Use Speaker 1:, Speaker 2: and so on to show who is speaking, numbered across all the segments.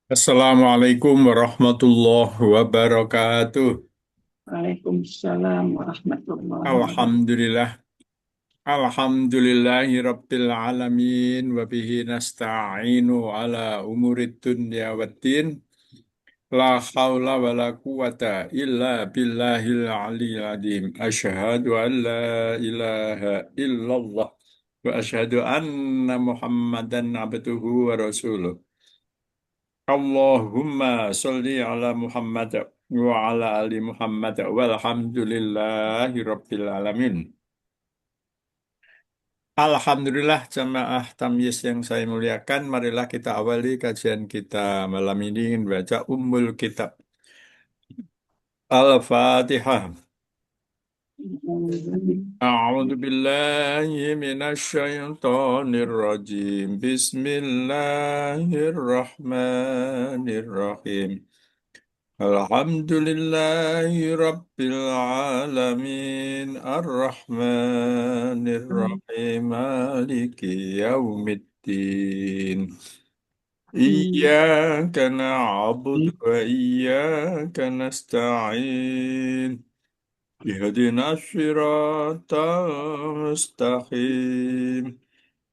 Speaker 1: Assalamualaikum warahmatullahi wabarakatuh.
Speaker 2: Waalaikumsalam warahmatullahi wabarakatuh.
Speaker 1: Alhamdulillah. Alhamdulillahi Rabbil alamin. Wabihi nasta'inu ala umurid dunya waddin. La hawla wa la quwata illa billahil aliyil azim. Ashhadu an la ilaha illallah. Wa ashhadu anna Muhammadan abduhu wa rasuluh. Allahumma sholli ala Muhammad wa ala ali Muhammad walhamdulillahi rabbil alamin. Alhamdulillah jamaah tamyiz yang saya muliakan, marilah kita awali kajian kita malam ini dengan baca Ummul Kitab Al-Fatihah. A'udzu billahi minasy syaithanir rajim. Bismillahirrahmanirrahim. Alhamdulillahi Rabbil Alamin Ar-Rahmanir-Rahim Maliki Yaumiddin Iyyaka na'budu wa iyyaka nasta'in Ihdinas siratal mustaqim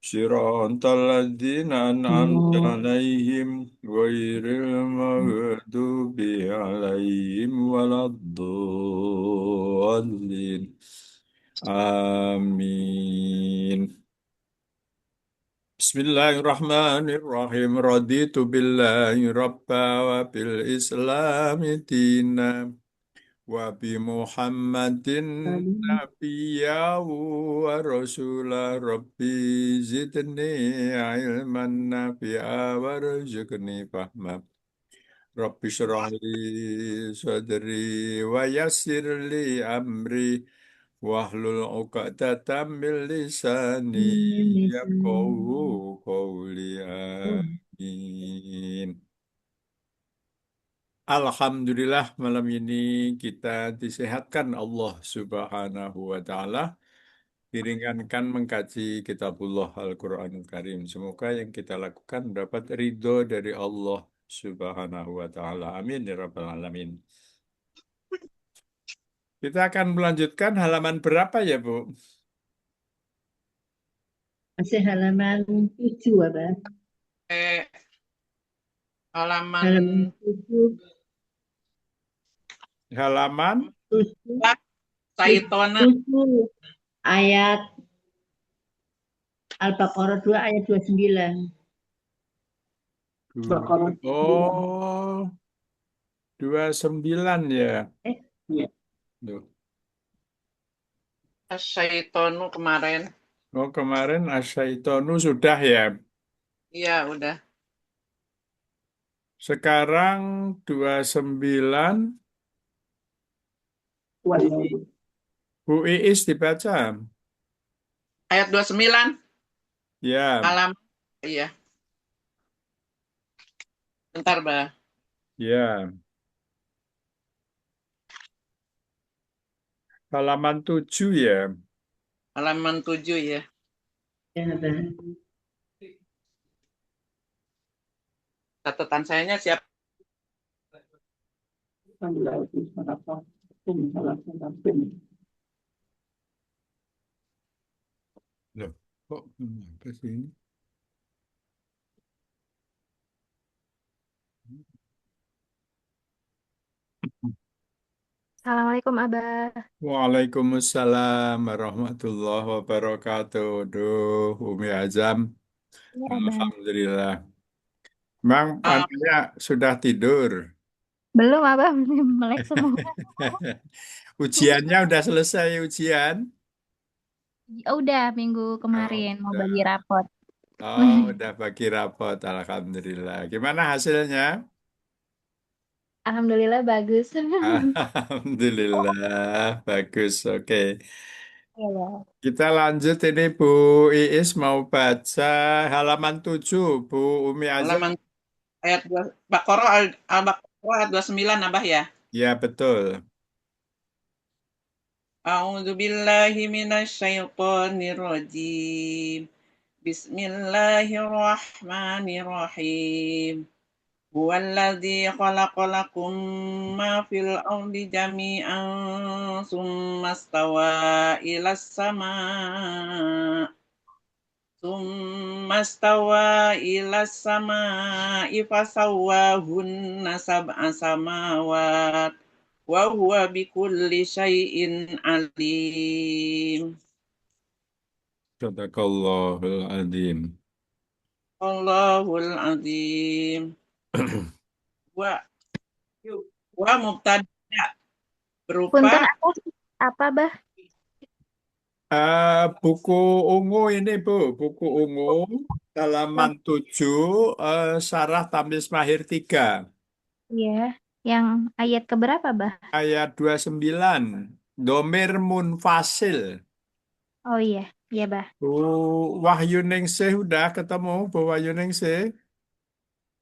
Speaker 1: Siratal ladzina an'amta alaihim ghairil maghdubi alaihim waladdallin. Amin. Bismillahirrahmanirrahim. Raditu billahi rabba wa bil islami dina. Wabi Muhammadin nabiyya wa rasula rabbi zidni ilman nafi'a warzuqni fahma rabbi syrah li sadri wa yassir li amri wahlul uqdatam min lisani yafqahu qawli amin. Alhamdulillah malam ini kita disehatkan Allah Subhanahu wa Ta'ala, diringankan mengkaji Kitabullah Al-Quranul Karim. Semoga yang kita lakukan dapat ridho dari Allah Subhanahu wa Ta'ala. Amin ya Rabbal Alamin. Kita akan melanjutkan halaman berapa ya, Bu?
Speaker 2: Masih halaman 7 apa?
Speaker 3: Eh, halaman
Speaker 2: Halaman 7,
Speaker 1: Halaman
Speaker 2: 7,
Speaker 3: Saitona
Speaker 2: 7 ayat Al-Baqarah 2 ayat 29. Baqarah 2.
Speaker 1: Oh, 29 ya.
Speaker 2: Iya.
Speaker 1: Duh.
Speaker 3: Saitonu kemarin.
Speaker 1: Oh, kemarin Asyaitonu sudah ya.
Speaker 3: Iya, udah.
Speaker 1: Sekarang 29
Speaker 2: Wallahi.
Speaker 1: Bu Iis dibaca.
Speaker 3: Ayat 29
Speaker 1: Ya,
Speaker 3: halaman. Iya, bentar, Bah.
Speaker 1: ya. Halaman 7 ya.
Speaker 3: Halaman 7 ya.
Speaker 2: Ya, Bang.
Speaker 3: Catatan sayanya siap.
Speaker 1: Loh, kok ke sini?
Speaker 4: Assalamualaikum Abah.
Speaker 1: Waalaikumsalam warahmatullahi wabarakatuh. Duh, Umi Azam.
Speaker 4: Iya Abah.
Speaker 1: Alhamdulillah. Memang
Speaker 3: Ah,
Speaker 1: anaknya sudah tidur.
Speaker 4: Belum Abah, belum melek semua.
Speaker 1: Ujiannya udah selesai ujian.
Speaker 4: Oh, udah minggu
Speaker 1: Oh,
Speaker 4: kemarin mau bagi
Speaker 1: udah.
Speaker 4: rapot.
Speaker 1: Oh, udah bagi rapot. Alhamdulillah. Gimana hasilnya?
Speaker 4: Alhamdulillah bagus.
Speaker 1: Alhamdulillah, bagus. Oke,
Speaker 4: Iya.
Speaker 1: kita lanjut ini Bu Iis mau baca halaman 7, Bu Umi Azam.
Speaker 3: halaman ayat 2 Baqarah Al-Baqarah ayat 29 Abah ya.
Speaker 1: Ya, betul.
Speaker 3: A'udzu billahi minasyaitonir rajim. Bismillahirrahmanirrahim. Huwallazi khalaqalakum ma fil ardi jami'an summa stawa ilas sama'i fasawwahunna sab'a samawat wa huwa bikulli syai'in alim.
Speaker 1: Sadaqallahul azim.
Speaker 3: Allahul azim. Wa mubtada berupa
Speaker 4: Punten apa bah?
Speaker 1: Buku ungu ini Bu, buku ungu halaman 7, Syarah Tamis Mahir 3,
Speaker 4: Iya, yang ayat keberapa bah?
Speaker 1: ayat 29, Domir Munfasil.
Speaker 4: Oh iya, iya bah.
Speaker 1: Bu Wahyu Ningsih udah ketemu, Bu Wahyu Ningsih?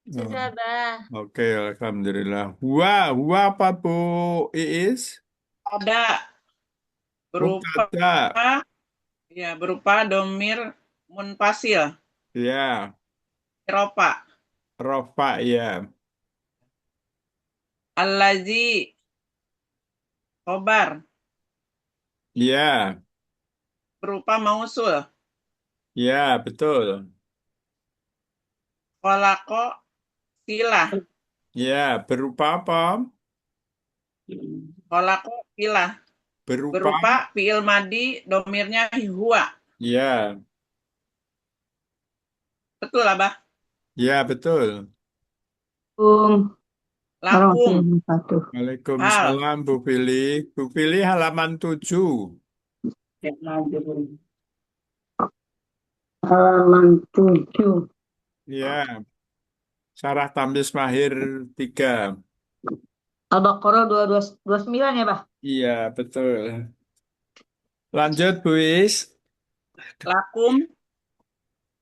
Speaker 5: Sudah,
Speaker 1: Oh,
Speaker 5: Bah.
Speaker 1: oke, Alhamdulillah. Huwa apa Bu Iis?
Speaker 3: ada berupa
Speaker 1: Mubtada.
Speaker 3: berupa domir munfasil
Speaker 1: Ya,
Speaker 3: rofa
Speaker 1: rofa ya.
Speaker 3: allazi khobar
Speaker 1: Ya,
Speaker 3: berupa mausul
Speaker 1: ya, betul.
Speaker 3: kholaqo silah
Speaker 1: Ya, berupa apa?
Speaker 3: kholaqo silah
Speaker 1: Berupa,
Speaker 3: berupa fiil madi domirnya huwa.
Speaker 1: ya,
Speaker 3: Betul Abah.
Speaker 1: ya, betul.
Speaker 3: Lakum hal
Speaker 1: Waalaikumsalam, Bu Fili. Bu Fili halaman 7.
Speaker 2: Halaman 7.
Speaker 1: Ya, Syarah Tamis Mahir 3.
Speaker 2: Al-Baqarah 229 ya, Bah?
Speaker 1: Iya, betul. Lanjut, Bu Is.
Speaker 3: lakum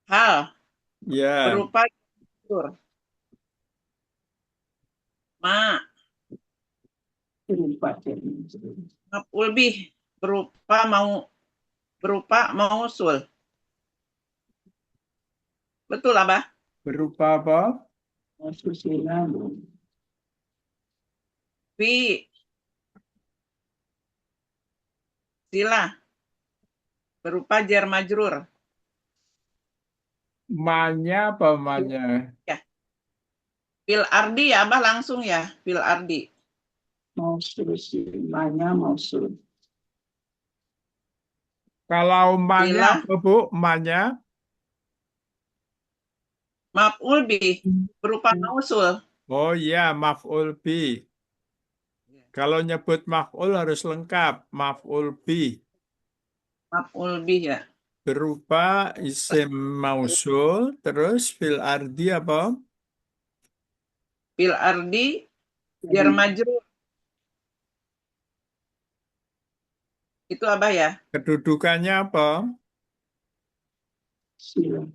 Speaker 3: hal
Speaker 1: Ya,
Speaker 3: berupa jur ma maf'ul bih berupa mausul. Betul Abah.
Speaker 1: berupa apa?
Speaker 3: Fi silah berupa jar majrur.
Speaker 1: Manya apa manya?
Speaker 3: Ya. Fil ardi ya Abah langsung ya. Fil ardi.
Speaker 1: Kalau manya
Speaker 3: Silah
Speaker 1: apa, Bu? Manya?
Speaker 3: maf'ul bih berupa mausul.
Speaker 1: Oh iya, maf'ul bi. Kalau nyebut maf'ul harus lengkap. Maf'ul bi.
Speaker 3: Maf'ul bih ya.
Speaker 1: Berupa isim mausul, terus fil ardi apa?
Speaker 3: Fil ardi jar majrur. Itu Abah ya.
Speaker 1: Kedudukannya apa?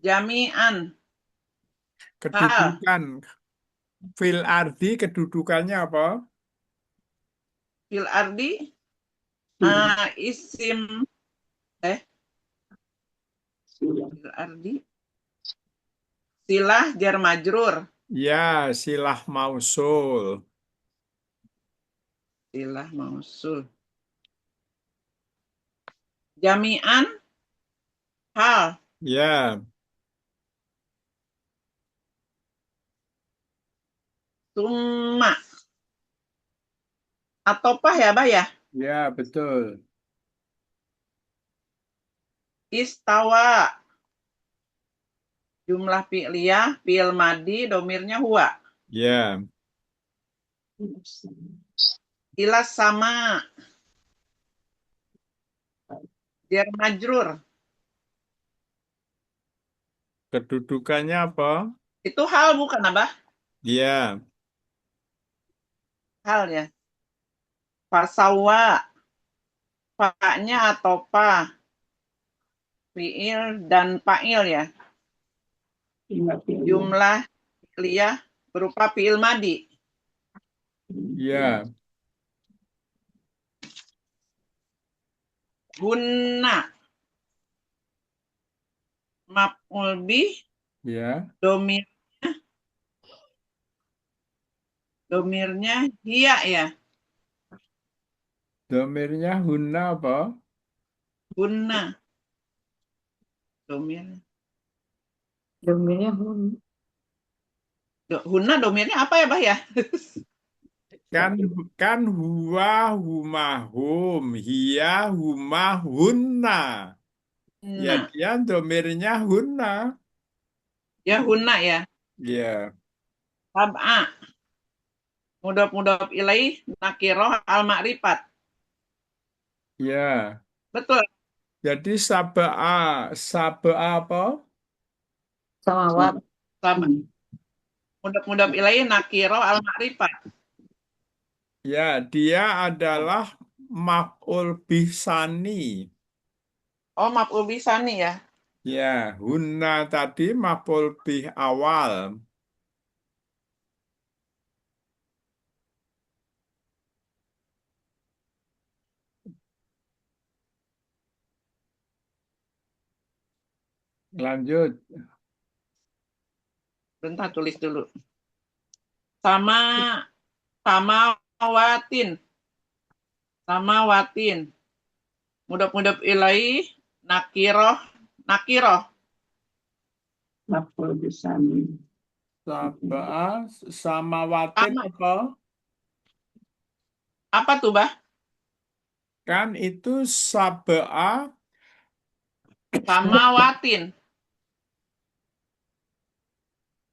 Speaker 3: Jami'an hal
Speaker 1: Kedudukan fil ardi kedudukannya apa?
Speaker 3: fil ardi isim fil ardi silah jar majrur.
Speaker 1: Ya, silah mausul.
Speaker 3: Silah mausul. Jami'an hal
Speaker 1: Ya,
Speaker 3: summa atau pah ya Bah ya.
Speaker 1: ya betul.
Speaker 3: Istawa jumlah fi'liyah fi'il madi domirnya huwa.
Speaker 1: Ya,
Speaker 3: Ilas sama jar majrur.
Speaker 1: kedudukannya apa?
Speaker 3: Itu hal bukan Abah?
Speaker 1: Ya,
Speaker 3: Hal ya. Fasawa fa-nya atau pa fi'il dan fa'il ya. Jumlah fi'liyah berupa fi'il madi.
Speaker 1: ya,
Speaker 3: Hunna maf'ul bih
Speaker 1: ya,
Speaker 3: domir Domirnya hiya ya.
Speaker 1: Domirnya hunna apa?
Speaker 3: Hunna. Domirnya.
Speaker 2: Domirnya hun.
Speaker 3: Hunna domirnya apa ya, Bah ya?
Speaker 1: Kan kan huwa humahum, hiya humahunna. Ya
Speaker 3: Nah,
Speaker 1: dia domirnya hunna.
Speaker 3: ya hunna ya.
Speaker 1: Ya,
Speaker 3: Sab'a. Mudhaf ilaih nakiroh al ma'rifat.
Speaker 1: ya.
Speaker 3: Betul.
Speaker 1: Jadi saba'a apa?
Speaker 2: Samawat.
Speaker 3: Sab'a. Mudhaf ilaih nakiroh al ma'rifat.
Speaker 1: Ya, dia adalah maf'ul bih sani.
Speaker 3: Oh, maf'ul bisani ya.
Speaker 1: Ya, hunna tadi maf'ul bih awal. Lanjut.
Speaker 3: Bentar tulis dulu. Sama watin. Sama watin. Mudhaf ilaih nakiroh
Speaker 2: Maf'ul bisani.
Speaker 1: Saba'a sama watin
Speaker 3: Sama.
Speaker 1: apa?
Speaker 3: Apa tuh, Bah?
Speaker 1: Kan itu saba'a.
Speaker 3: Sama watin.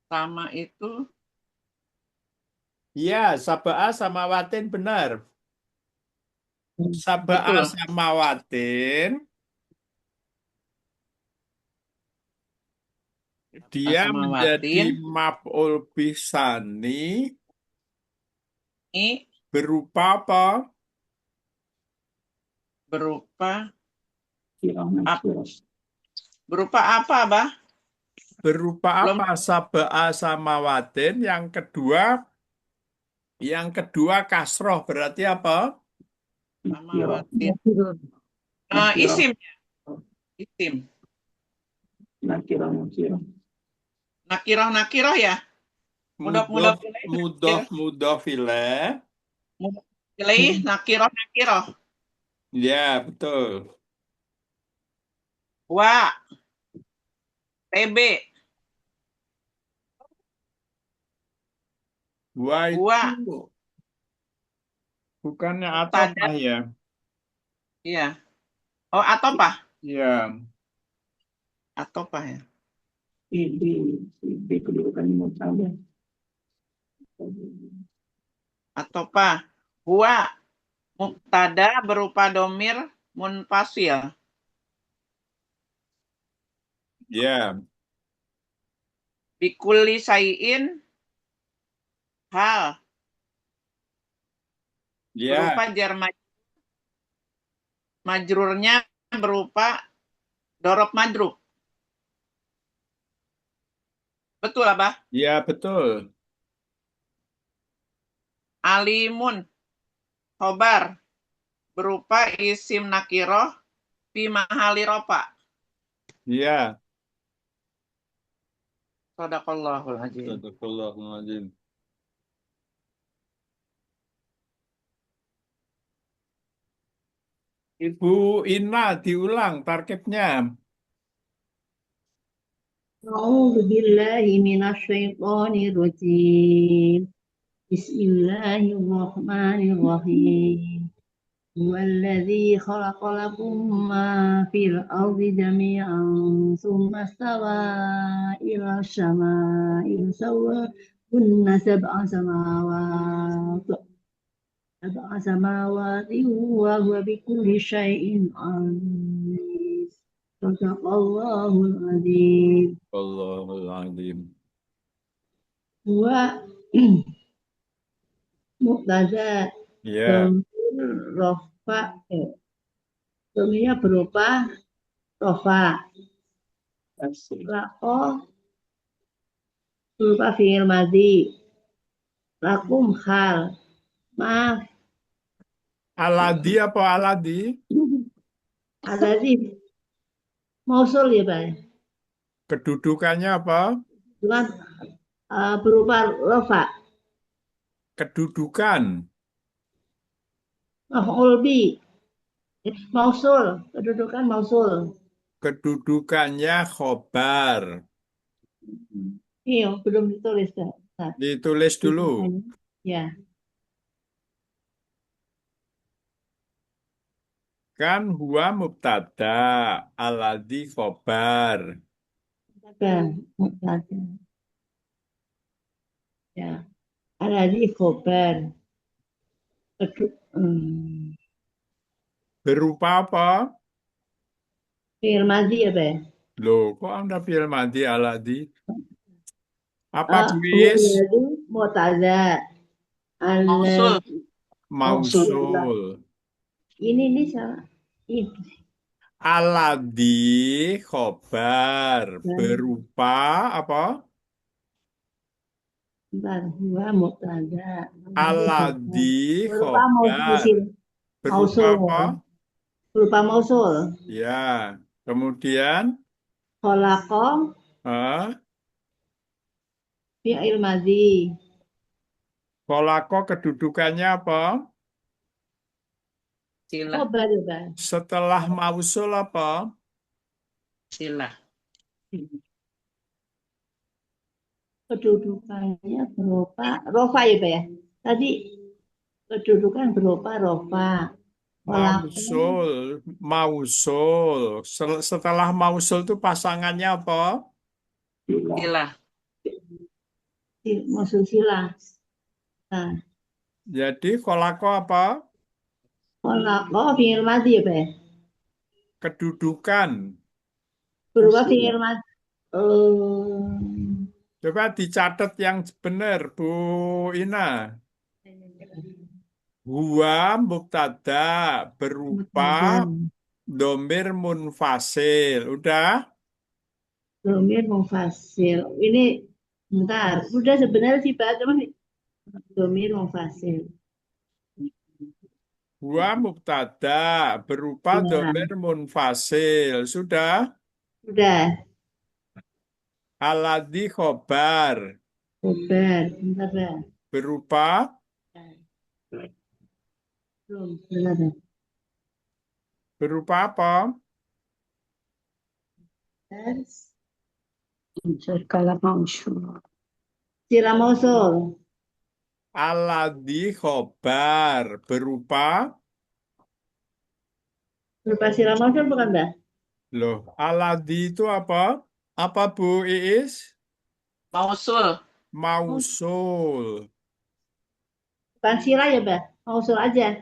Speaker 3: Sama itu
Speaker 1: Ya, saba'a sama watin benar. Saba'a
Speaker 3: betul.
Speaker 1: sama watin. Dia
Speaker 3: Sama
Speaker 1: menjadi
Speaker 3: watin.
Speaker 1: maf'ul bih sani
Speaker 3: Ini
Speaker 1: berupa apa?
Speaker 3: berupa
Speaker 2: Ap-
Speaker 3: berupa apa, Bah?
Speaker 1: Berupa
Speaker 3: Belum
Speaker 1: apa? Saba'a sama watin. Yang kedua kasroh berarti apa?
Speaker 3: sama watin.
Speaker 2: Nakirun.
Speaker 3: Isim. Isim. Nakiroh ya. Mudhaf
Speaker 1: Mudof
Speaker 3: ilaih
Speaker 1: mudof ilaih.
Speaker 3: mudhaf ilaih nakiroh.
Speaker 1: Ya, betul.
Speaker 3: Wa TB.
Speaker 1: Wah
Speaker 3: Wa
Speaker 1: itu bukannya
Speaker 3: mubtada.
Speaker 1: atopah ya?
Speaker 3: Iya. Oh, atopah.
Speaker 1: Ya,
Speaker 3: Atopah ya.
Speaker 2: Di kedudukan mubtada.
Speaker 3: Atopah. Huwa mubtada berupa domir munfasil.
Speaker 1: ya,
Speaker 3: Bikulli syai'in hal
Speaker 1: ya,
Speaker 3: berupa jar majrurnya berupa dorob madrub. Betul, Abah?
Speaker 1: ya betul.
Speaker 3: Alimun khobar berupa isim nakiroh fi mahali rofa.
Speaker 1: Ya,
Speaker 3: Shadaqallahul azim.
Speaker 1: Astagfirullahaladzim. Ibu Ina diulang targetnya.
Speaker 2: أعوذ بالله من الشيطان الرجيم بسم الله الرحمن الرحيم هو الذي خلق لكم ما في الأرض جميعا ثم استوى إلى السماء فسواهن سبع سماوات وهو بكل شيء عليم صدق الله العظيم
Speaker 1: Allahul
Speaker 2: هو مبتدأ
Speaker 1: Ya,
Speaker 2: rofa domirnya berupa rofa lako berupa fi'il madhi lakum hal maaf
Speaker 1: aladi apa aladi?
Speaker 2: ada di mausul ya Pak
Speaker 1: Kedudukannya apa?
Speaker 2: cuman berupa rofa
Speaker 1: Kedudukan.
Speaker 2: Maf'ul bi. Mausul. Kedudukan mausul.
Speaker 1: Kedudukannya khobar.
Speaker 2: Iya, belum ditulis. Ustaz.
Speaker 1: Ditulis dulu.
Speaker 2: Kedudukannya. Ya.
Speaker 1: Kan huwa mubtada, alladzi khobar.
Speaker 2: Ada. Ada. Ya. Ada di khobar. Hmm.
Speaker 1: Berupa apa?
Speaker 2: Fi'il madhi apa ya?
Speaker 1: Loh, kok Anda fi'il madhi alladzi? Apa Bu
Speaker 2: Huwa
Speaker 1: Is?
Speaker 2: alladhi mu'tada.
Speaker 3: Mausul.
Speaker 2: Alladhi. Mausul.
Speaker 1: Mausul.
Speaker 2: Ini salah. Ini.
Speaker 1: Alladzi khobar. Berupa apa?
Speaker 2: Bentar. Huwa mu'tada. Alladhi khobar.
Speaker 1: Alladzi
Speaker 2: Berupa
Speaker 1: khobar. Berupa
Speaker 2: mausul.
Speaker 1: apa?
Speaker 2: Berupa mausul.
Speaker 1: Ya. Kemudian,
Speaker 2: Khalaqa
Speaker 1: ah,
Speaker 2: fi'il madhi.
Speaker 1: kolako kedudukannya apa?
Speaker 3: Silah.
Speaker 2: Khobar ya, Bang?
Speaker 1: Setelah mausul apa?
Speaker 3: Silah.
Speaker 2: Kedudukannya berupa rofa ya, Pak ya? Tadi kedudukan berupa rofa. Khalaqa
Speaker 1: Mausul, mausul. Setelah mausul itu pasangannya apa?
Speaker 3: Silah.
Speaker 2: maksud silah. Nah,
Speaker 1: Jadi kolako apa?
Speaker 2: khalaqa fi'il madhi ya, Pak ya?
Speaker 1: Kedudukan.
Speaker 2: Berupa fi'il madhi.
Speaker 1: Coba dicatat yang benar, Bu Ina. Huwa mubtada berupa domir munfasil. Udah?
Speaker 2: Domir mufasil. Ini bentar. Udah sebenarnya sih, Pak. Cuma domir mufasil.
Speaker 1: Huwa mubtada berupa
Speaker 2: Ya,
Speaker 1: domir munfasil. Sudah?
Speaker 2: udah.
Speaker 1: Alladzi khobar
Speaker 2: Khobar. Bentar, Pak.
Speaker 1: berupa
Speaker 2: Belum. Bentar, Pak.
Speaker 1: berupa apa?
Speaker 2: Kalau mausul. Sila mausul.
Speaker 1: Alladzi khobar berupa
Speaker 2: Berupa sila mausul bukan, Mbak?
Speaker 1: loh, alladzi itu apa? Apa Bu Iis?
Speaker 3: Mausul.
Speaker 1: Mausul.
Speaker 2: Bukan sila ya, Mbak? Mausul aja.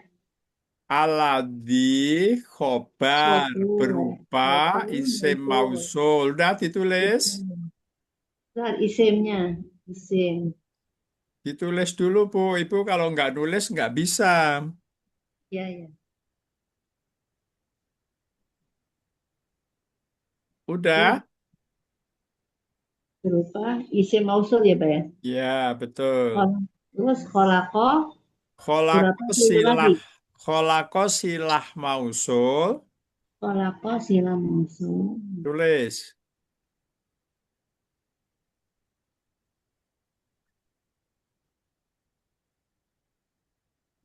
Speaker 1: Alladzi khobar
Speaker 2: Mausul.
Speaker 1: berupa isim mausul. Udah ditulis?
Speaker 2: Bentar, isimnya. Isim.
Speaker 1: Ditulis dulu Bu. Ibu kalau nggak nulis nggak bisa.
Speaker 2: Ya, ya.
Speaker 1: Udah?
Speaker 2: Berupa isim mausul ya, Mbak ya?
Speaker 1: Ya, betul.
Speaker 2: Terus kolako berapa
Speaker 1: Kholako
Speaker 2: fi'il
Speaker 1: silah,
Speaker 2: madhi?
Speaker 1: kholako silah mausul,
Speaker 2: Kolako sila mausul.
Speaker 1: tulis.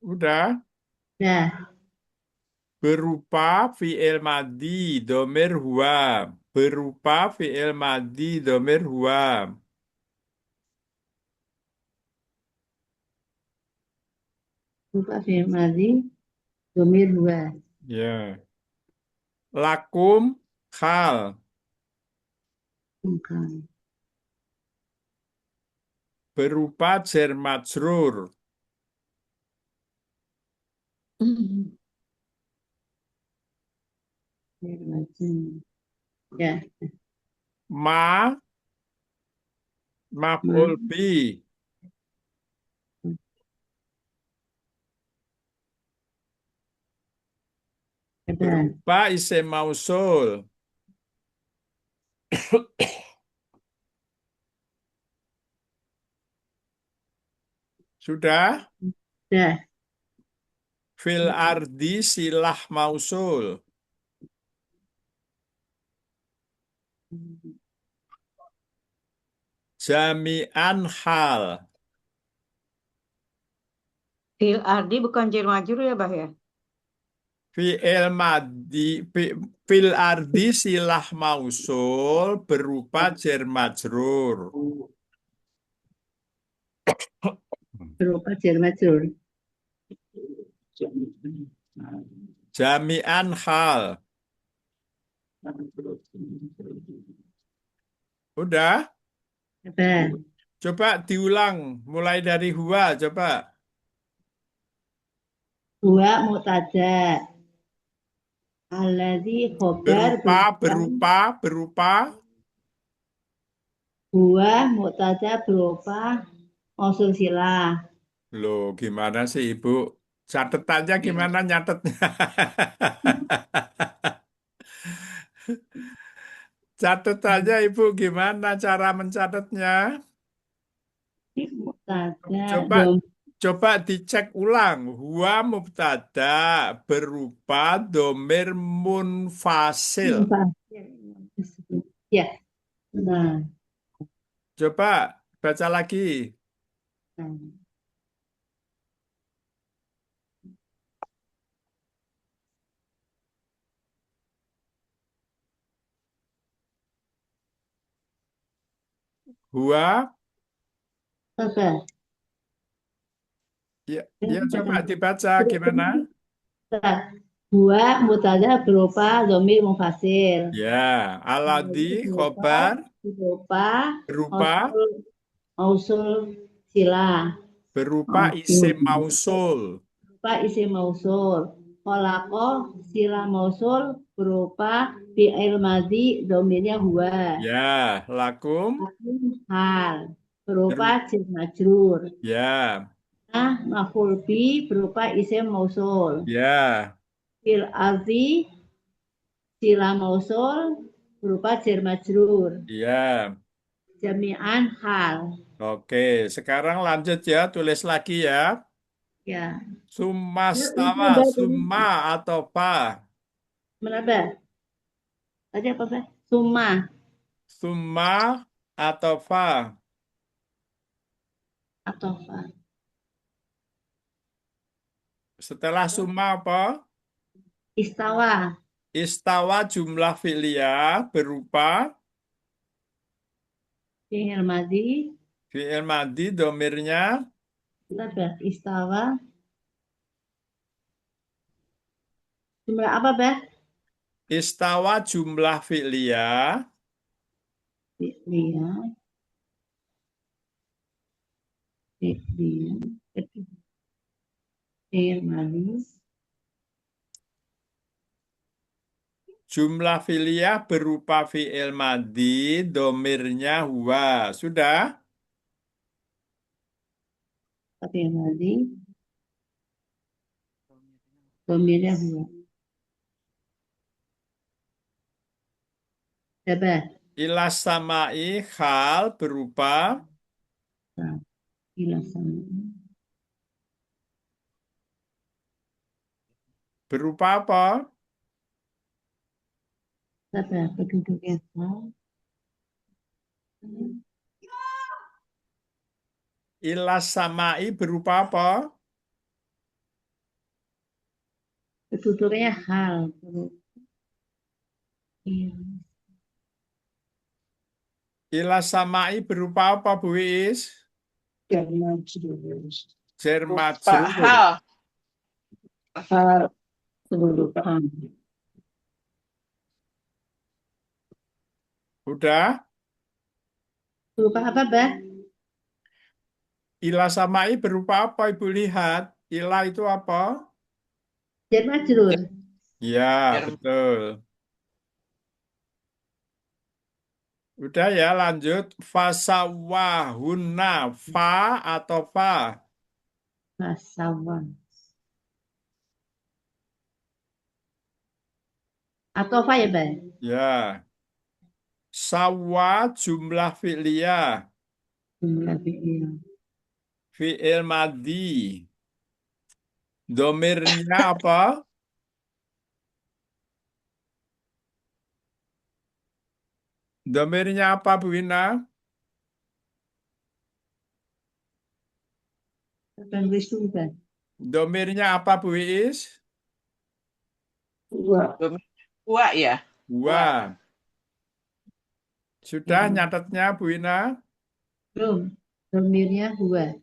Speaker 1: Udah.
Speaker 2: Nah,
Speaker 1: Berupa fi'il madhi, domir huwa. Berupa fi'il madhi, domir huwa.
Speaker 2: berupa fi'il madhi. Domir dua.
Speaker 1: Ya. Lakum khal.
Speaker 2: Bukan.
Speaker 1: Berupa jar majrur.
Speaker 2: Ya,
Speaker 1: Ma, maf'ul bi.
Speaker 2: ada.
Speaker 1: Berupa isim mausul. Sudah?
Speaker 2: Dah.
Speaker 1: Fil ardi silah mausul. Jami'an hal.
Speaker 6: Fil ardi bukan jar majrur ya, Bah ya?
Speaker 1: Fi'il madi, fil ardi silah mausul berupa jar majrur.
Speaker 2: Berupa jar majrur.
Speaker 1: Jami'an hal. Udah?
Speaker 2: Apa?
Speaker 1: Coba diulang. Mulai dari huwa, coba.
Speaker 2: Huwa mubtada. Alladzi khobar
Speaker 1: Berupa.
Speaker 2: huwa mubtada berupa mausul silah.
Speaker 1: Loh, gimana sih Ibu? Catetannya gimana nyatetnya? Catetannya Ibu gimana cara mencatatnya?
Speaker 2: Mubtada
Speaker 1: Coba
Speaker 2: dom
Speaker 1: coba dicek ulang. Huwa mubtada berupa domir munfasil.
Speaker 2: ya. Nah,
Speaker 1: Coba baca lagi.
Speaker 2: nah.
Speaker 1: Huwa,
Speaker 2: Apa?
Speaker 1: ya coba dibaca gimana?
Speaker 2: Huwa mubtada berupa domir munfasil.
Speaker 1: Ya, aladi
Speaker 2: Berupa
Speaker 1: khobar
Speaker 2: berupa
Speaker 1: berupa
Speaker 2: mausul mausul silah.
Speaker 1: isim mausul.
Speaker 2: Berupa isim mausul. Kolako sila mausul berupa fi'il madhi domirnya huwa.
Speaker 1: Ya, lakum.
Speaker 2: Hal berupa
Speaker 1: Beru-
Speaker 2: jar majrur.
Speaker 1: Ya,
Speaker 2: Nah, maf'ul bi berupa isim mausul.
Speaker 1: ya,
Speaker 2: Fil ardi sila mausul berupa jar majrur.
Speaker 1: ya.
Speaker 2: Jami'an hal.
Speaker 1: Oke, sekarang lanjut ya, tulis lagi ya.
Speaker 2: Ya.
Speaker 1: Sumastawa, summa atau pa.
Speaker 2: Menapa? Tadi apa, Pak? Summa
Speaker 1: Summa atau fa.
Speaker 2: atau fa.
Speaker 1: Setelah summa apa?
Speaker 2: Istawa.
Speaker 1: Istawa jumlah filia berupa
Speaker 2: Fi'il madhi.
Speaker 1: fi'il madi domirnya
Speaker 2: Menapa? Istawa. Jumlah apa, Pak?
Speaker 1: istawa jumlah filia
Speaker 2: Fi'liya. Fi'liya. Fi'il madhi.
Speaker 1: jumlah filia berupa fi'il madi domirnya huwa. Sudah?
Speaker 2: Fi'il madhi. Domirnya huwa. Coba.
Speaker 1: Ilas samai hal berupa
Speaker 2: Nah, ila sama.
Speaker 1: apa?
Speaker 2: Coba penduduknya fa.
Speaker 1: Ilas samai berupa apa?
Speaker 2: Penduduknya hal.
Speaker 1: Ilas samai berupa apa, Bu Is? Jar
Speaker 3: Pak
Speaker 1: majrur.
Speaker 3: Hal.
Speaker 2: Kedudukan.
Speaker 1: Udah?
Speaker 2: Berupa apa, Pak?
Speaker 1: Ilah samai berupa apa, Ibu lihat? Ilah itu apa?
Speaker 2: Jar majrur.
Speaker 1: Ya, betul. Udah ya, lanjut. Fasawahunna, fa atau fa?
Speaker 2: Fasawa. Atau apa ya, Pak?
Speaker 1: Ya. Sawa jumlah fi'liyah.
Speaker 2: Jumlah fi'il.
Speaker 1: Fi'il madi. Domirnya apa? Domirnya apa, Bu Ina?
Speaker 2: Bukan wisu, Pak.
Speaker 1: Domirnya apa Bu Iis?
Speaker 6: Dua.
Speaker 3: Dua ya.
Speaker 1: Huwa. Sudah nyatetnya Bu Ina?
Speaker 2: Belum. Domirnya huwa.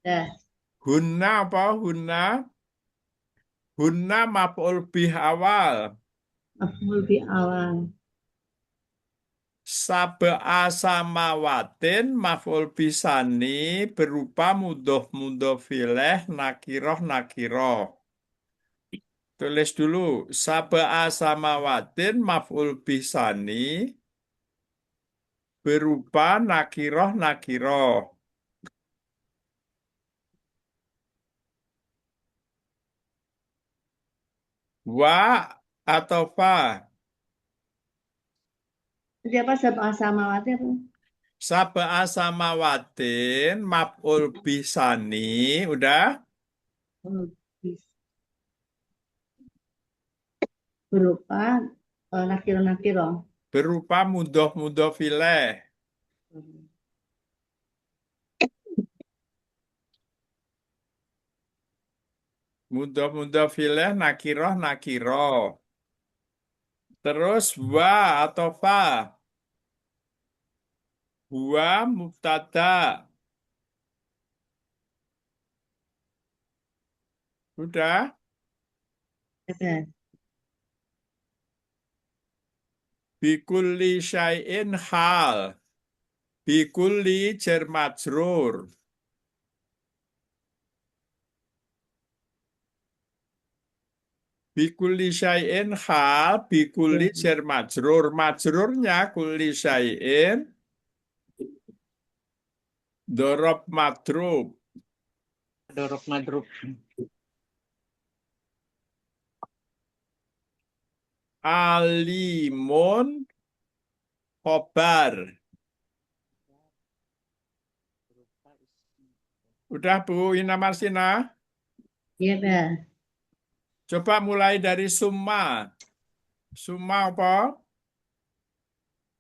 Speaker 2: Dah.
Speaker 1: Hunna apa? Hunna? Hunna maf'ul bih awal.
Speaker 2: Maf'ul bi awal.
Speaker 1: Sab'a samawatin maf'ul bisani berupa mudhof ilaih nakiroh. Tulis dulu. Sab'a samawatin maf'ul bisani berupa nakiroh. Wa atau fa?
Speaker 2: Jadi apa sab'a samawati apa?
Speaker 1: Sab'a samawatin maf'ul bisani. Udah?
Speaker 2: Oh, berupa nakiro-nakiro.
Speaker 1: Berupa mudhof ilaih. Mudhof ilaih nakiroh. Terus wa atau fa? Huwa mubtada. Udah?
Speaker 2: Ya.
Speaker 1: Bikulli syai'in hal. Bikulli jar majrur. Bikulli syai'in hal. Bikulli jar majrur. Majrurnya kulli syai'in. Dorob madrub.
Speaker 3: Dorok madrub.
Speaker 1: Alimun khobar. Udah Bu Ina Marsina?
Speaker 2: Iya, dah.
Speaker 1: Coba mulai dari summa. Summa apa?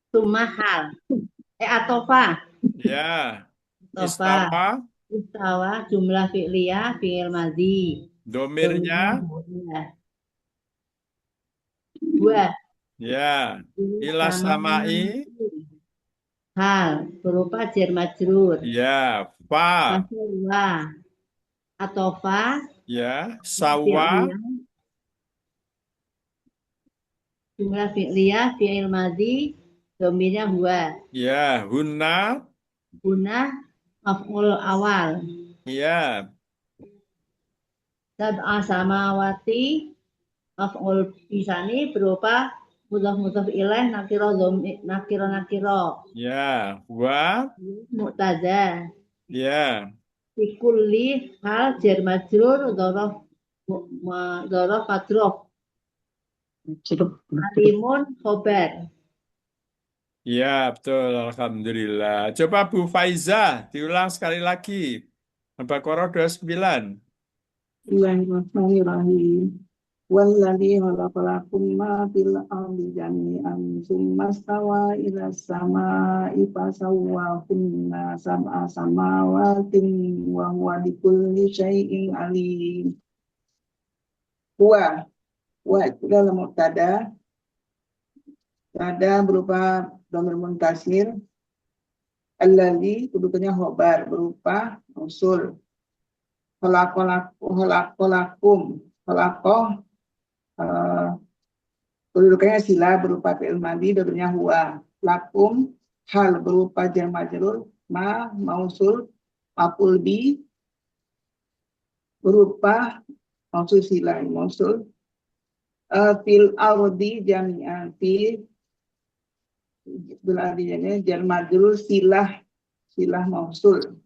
Speaker 2: Sumahal. Atofa.
Speaker 1: Ya.
Speaker 2: Atofa.
Speaker 1: Istawa.
Speaker 2: Istawa jumlah fi'liyah fi'il madhi.
Speaker 1: Domirnya.
Speaker 2: Domirnya huwa.
Speaker 1: Ya. Ila samai.
Speaker 2: Hal berupa jar majrur.
Speaker 1: Ya. Fa.
Speaker 2: Masalah. Atofa.
Speaker 1: Ya. Sawa.
Speaker 2: Jumlah fi'liyah fi'il madhi. Domirnya huwa.
Speaker 1: Ya. Hunna.
Speaker 2: Guna maf'ul awal.
Speaker 1: Ya.
Speaker 2: Sab'a samawati maf'ul bisani berupa mudhaf ilaih nakiro.
Speaker 1: Ya. Wa.
Speaker 2: Muqtada.
Speaker 1: Ya.
Speaker 2: Fikulli hal jar majrur dhorof madrof. Alimun khobar.
Speaker 1: Ya, betul. Alhamdulillah. Coba Bu Faiza, diulang sekali lagi. Al-Baqarah 29.
Speaker 6: Bismillahirrahmanirrahim. Walladzi khalaqalakum ma fil ardi jami'an tsumma stawa ila samaa'i fasawwahunna sab'a samawatin wa huwa bikulli syai'in alim. Wa itu adalah mubtada. Mubtada berupa dhamir muntasir. Alladzi kedudukannya khobar berupa usul. Khalaqalakum kedudukannya sila berupa fi'il madhi domirnya huwa. Lakum hal berupa jar majrur. Ma mausul maf'ul bi berupa mausul sila mausul. Fil ardi jami'an fi bil ardi jami'an jar majrur silah mausul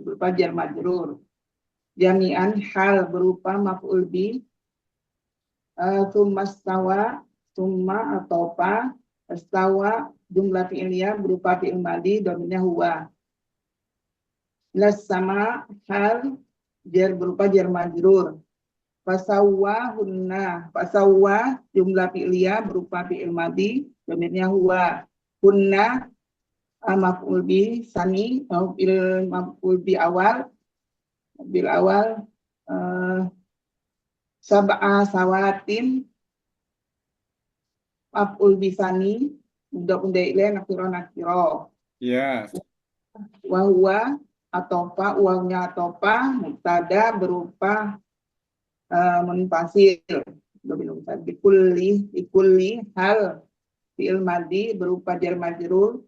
Speaker 6: berupa jar majrur. Jami'an hal berupa maf'ul bi. Summa stawa, summa atau pa, stawa jumlah fi'liyah berupa fi'il madhi domirnya huwa. Las sama hal jar berupa jar majrur. Fasawwa jumlah fi'liyah berupa fi'il madhi domirnya huwa. Hunna maf'ul bi sani, maf'ul bi awal, bil awal, sab'a sawatin, maf'ul bi sani, mudhaf ilaih nakiro.
Speaker 1: Ya,
Speaker 6: Wahwa atopa, uangnya atopa, mubtada berupa munfasil. Bikulli hal fi'il madi berupa jar majrur,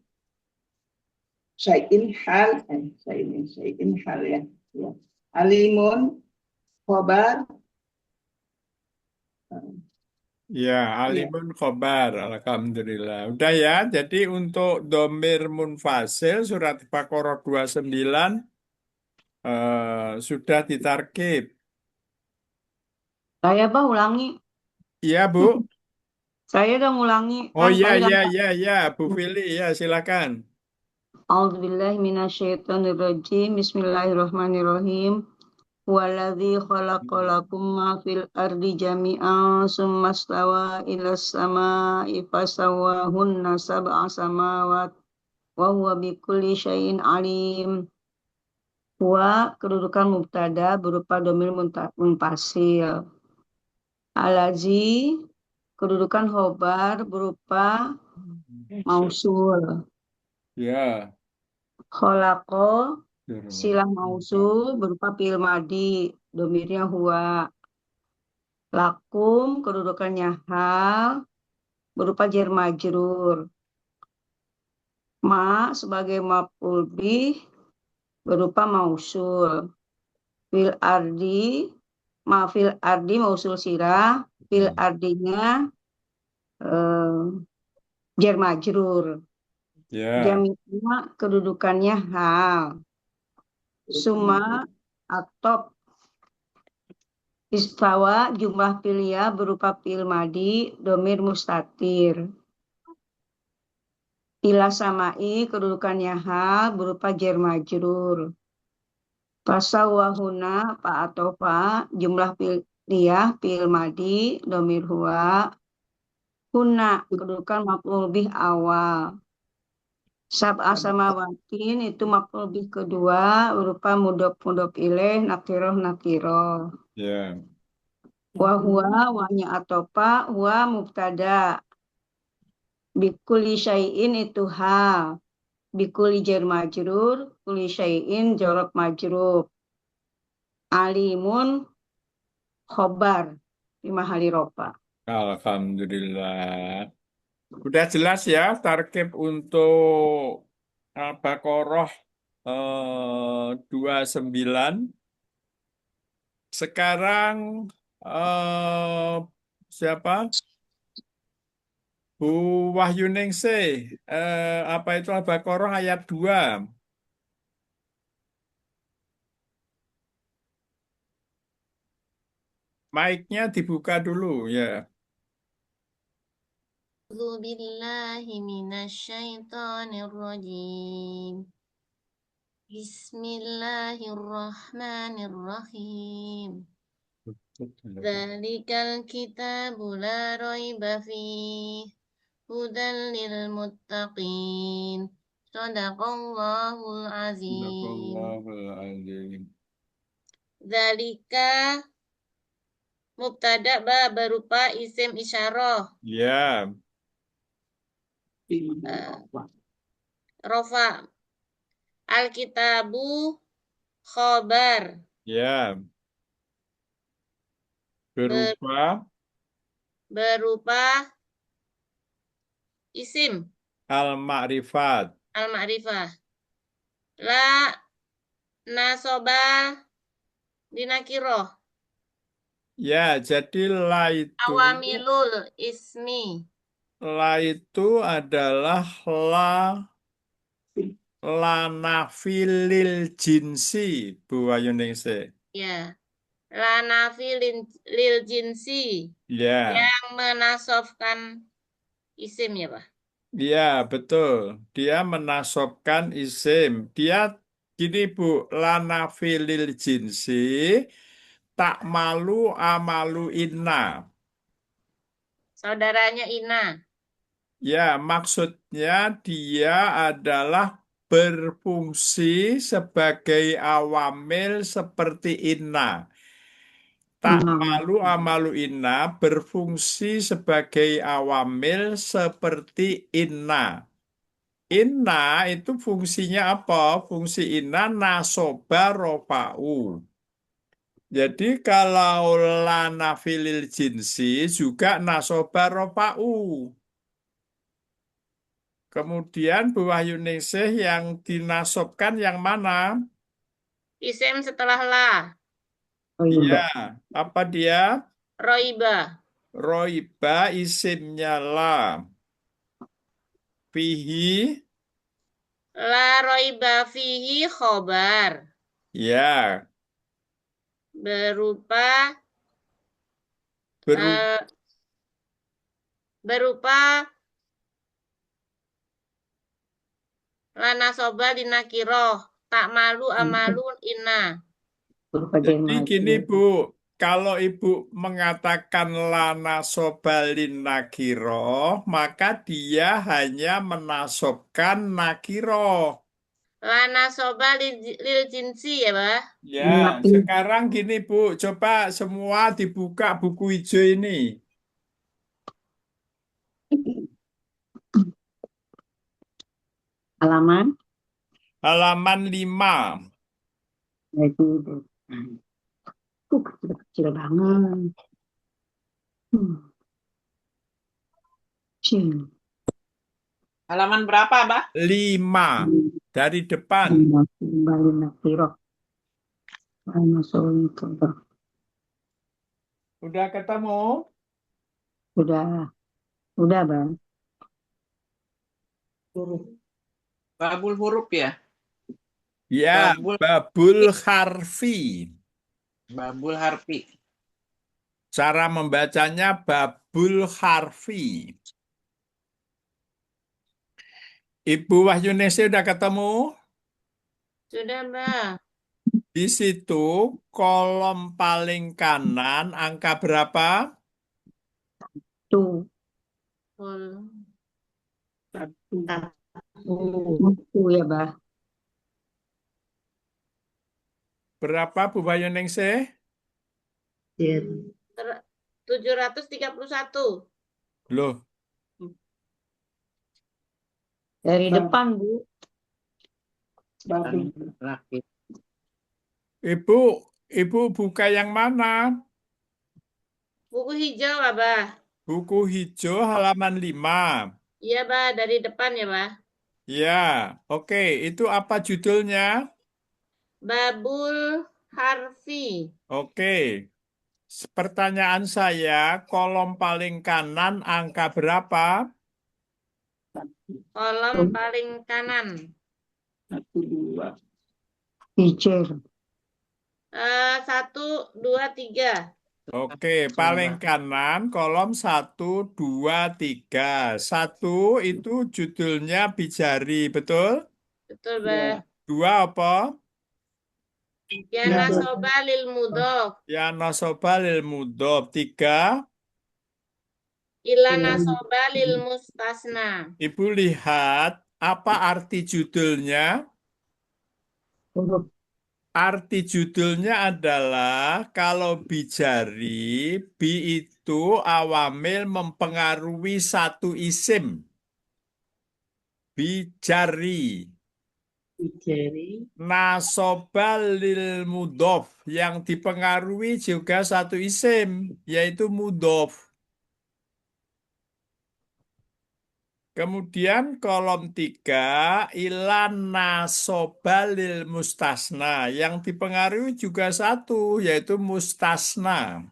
Speaker 6: syai'in hal ya. Ya. Alimun khobar,
Speaker 1: ya, alimun khobar. Alhamdulillah. Udah ya, jadi untuk domir munfasil surat Baqarah 29 sudah ditarkib.
Speaker 7: Saya Bah ulangi.
Speaker 1: Iya, Bu.
Speaker 7: Saya udah ngulangi.
Speaker 1: Oh
Speaker 7: Kan
Speaker 1: iya,
Speaker 7: tadi
Speaker 1: iya, iya, iya, Bu Fili, ya silakan.
Speaker 7: A'udzubillahi minasyaitonirrajim. Bismillahirrahmanirrahim. Waladzi khalaqalakum ma fil ardi jami'an summa stawa ilas sama'i fasawwahunna sab'a samawat wa huwa bikulli syai'in alim. Wa kedudukan mubtada berupa domir munfasil. Alazi kedudukan khobar berupa mausul.
Speaker 1: Ya.
Speaker 7: Khalaqa silah mausul berupa fi'il madi, domirnya huwa. Lakum kedudukannya hal berupa jar majrur. Ma sebagai maf'ul bih berupa mausul. Fil ardi mausul sirah, fil ardinya jar majrur.
Speaker 1: Ya.
Speaker 7: Jami'nya kedudukannya hal. Suma atop istawa jumlah filia berupa fi'il madi domir mustatir. Ila samai kedudukannya hal berupa jar majrur. Fasawahuna pa atau fa jumlah filia fi'il madi domir huwa. Huna kedudukan maf'ul bih awal. Sab'a samawatin itu maf'ul bih kedua berupa mudhof ilaih nakiroh.
Speaker 1: Ya.
Speaker 7: Wa huwa wanya atopa huwa mubtada. Bikulli syai'in itu hal. Bikulli jar majrur, kulli syai'in jorok majrur. Alimun khobar di mahali rofa.
Speaker 1: Alhamdulillah. Udah jelas ya tarkib untuk Al-Baqarah 29. Sekarang siapa? Bu Wahyuningsih. Apa itu Al-Baqarah ayat 2. Mic-nya dibuka dulu ya.
Speaker 5: أعوذ بالله من الشيطان الرجيم بسم الله الرحمن الرحيم ذلك الكتاب لا ريب فيه هدى للمتقين صدق الله العظيم
Speaker 1: Sadaqallahul
Speaker 5: Zalika mubtada berupa isim isyarah
Speaker 1: Ya,
Speaker 5: rofa alkitabu khobar
Speaker 1: ya. Berupa
Speaker 5: isim
Speaker 1: al-ma'rifat.
Speaker 5: al-ma'rifah la nasoba dinakiroh
Speaker 1: Ya, jadi
Speaker 5: awamilul ismi
Speaker 1: la itu adalah la nafilil jinsi, Bu Wahyuningsih.
Speaker 5: ya la nafi lil jinsi
Speaker 1: Ya,
Speaker 5: yang menasobkan isim ya Pak.
Speaker 1: ya betul. Dia menasobkan isim. Dia gini Bu, la nafilil jinsi tak malu amalu inna.
Speaker 5: Saudaranya Ina
Speaker 1: Ya, maksudnya dia adalah berfungsi sebagai awamil seperti inna. Tak malu amalu inna berfungsi sebagai awamil seperti inna. Inna itu fungsinya apa? Fungsi inna nasoba rofa'u. Jadi kalau lana filil jinsi juga nasoba rofa'u. Kemudian Bu Wahyuningsih yang dinasobkan yang mana?
Speaker 5: Isim setelah la.
Speaker 7: Oh iya,
Speaker 1: Iya,
Speaker 7: Mbak.
Speaker 1: apa dia?
Speaker 5: Roiba.
Speaker 1: Roiba isimnya la. Fihi,
Speaker 5: La roiba fihi khobar.
Speaker 1: ya,
Speaker 5: Berupa
Speaker 1: berupa
Speaker 5: eh, berupa lana soba dinakiroh. Tak malu amalu inna.
Speaker 7: Berupa
Speaker 1: Jadi
Speaker 7: jerman.
Speaker 1: gini Bu, kalau Ibu mengatakan lana sobalin nakiro, maka dia hanya menasobkan nakiro.
Speaker 5: Lana soba lil jinsi ya, Bah?
Speaker 1: Ya,
Speaker 7: Menapi
Speaker 1: sekarang gini Bu, coba semua dibuka buku hijau ini.
Speaker 7: halaman.
Speaker 1: Halaman 5.
Speaker 7: Itu. Kecil banget. Cing.
Speaker 3: Halaman berapa, Mbak?
Speaker 1: 5 dari depan.
Speaker 7: Kembali nakiro. Coba.
Speaker 1: Udah ketemu?
Speaker 7: Udah, Bang.
Speaker 3: Babul huruf ya?
Speaker 1: Ya,
Speaker 3: Babul,
Speaker 1: babul harfi.
Speaker 3: babul harfi.
Speaker 1: Cara membacanya babul harfi. Ibu Wahyuningsih udah ketemu?
Speaker 5: Sudah, Mbak.
Speaker 1: Di situ kolom paling kanan angka berapa?
Speaker 7: Tuh.
Speaker 5: Kol-
Speaker 7: Tuh ya, Bah.
Speaker 1: Berapa Bu Wahyuningsih?
Speaker 2: Jen.
Speaker 5: 731.
Speaker 1: Loh,
Speaker 7: Dari depan, Bu.
Speaker 3: Laki.
Speaker 1: Ibu buka yang mana?
Speaker 5: Buku hijau, Abah.
Speaker 1: Buku hijau halaman 5.
Speaker 5: Iya, Bah, dari depan ya, Bah.
Speaker 1: Ya, oke. Itu apa judulnya?
Speaker 5: Babul harfi.
Speaker 1: Oke. Pertanyaan saya, kolom paling kanan angka berapa?
Speaker 5: Kolom paling kanan.
Speaker 6: 1, 2.
Speaker 7: Teacher.
Speaker 5: 1, 2, 3.
Speaker 1: Oke, paling kanan kolom 1, 2, 3. 1 itu judulnya Bijari, betul?
Speaker 5: Betul, Bah.
Speaker 1: 2 apa?
Speaker 5: Ya nasoba lil mudhof.
Speaker 1: Ya nasoba lil mudhof. 3,
Speaker 5: Ila nasoba lil mustasna.
Speaker 1: Ibu lihat apa arti judulnya?
Speaker 7: Huruf.
Speaker 1: Arti judulnya adalah kalau bijari, bi itu awamil mempengaruhi satu isim. Bijari.
Speaker 2: Jari.
Speaker 1: Nasoba lil mudhof yang dipengaruhi juga satu isim, yaitu mudhof. Kemudian kolom 3, ilan nasoba lil mustasna yang dipengaruhi juga satu, yaitu mustasna.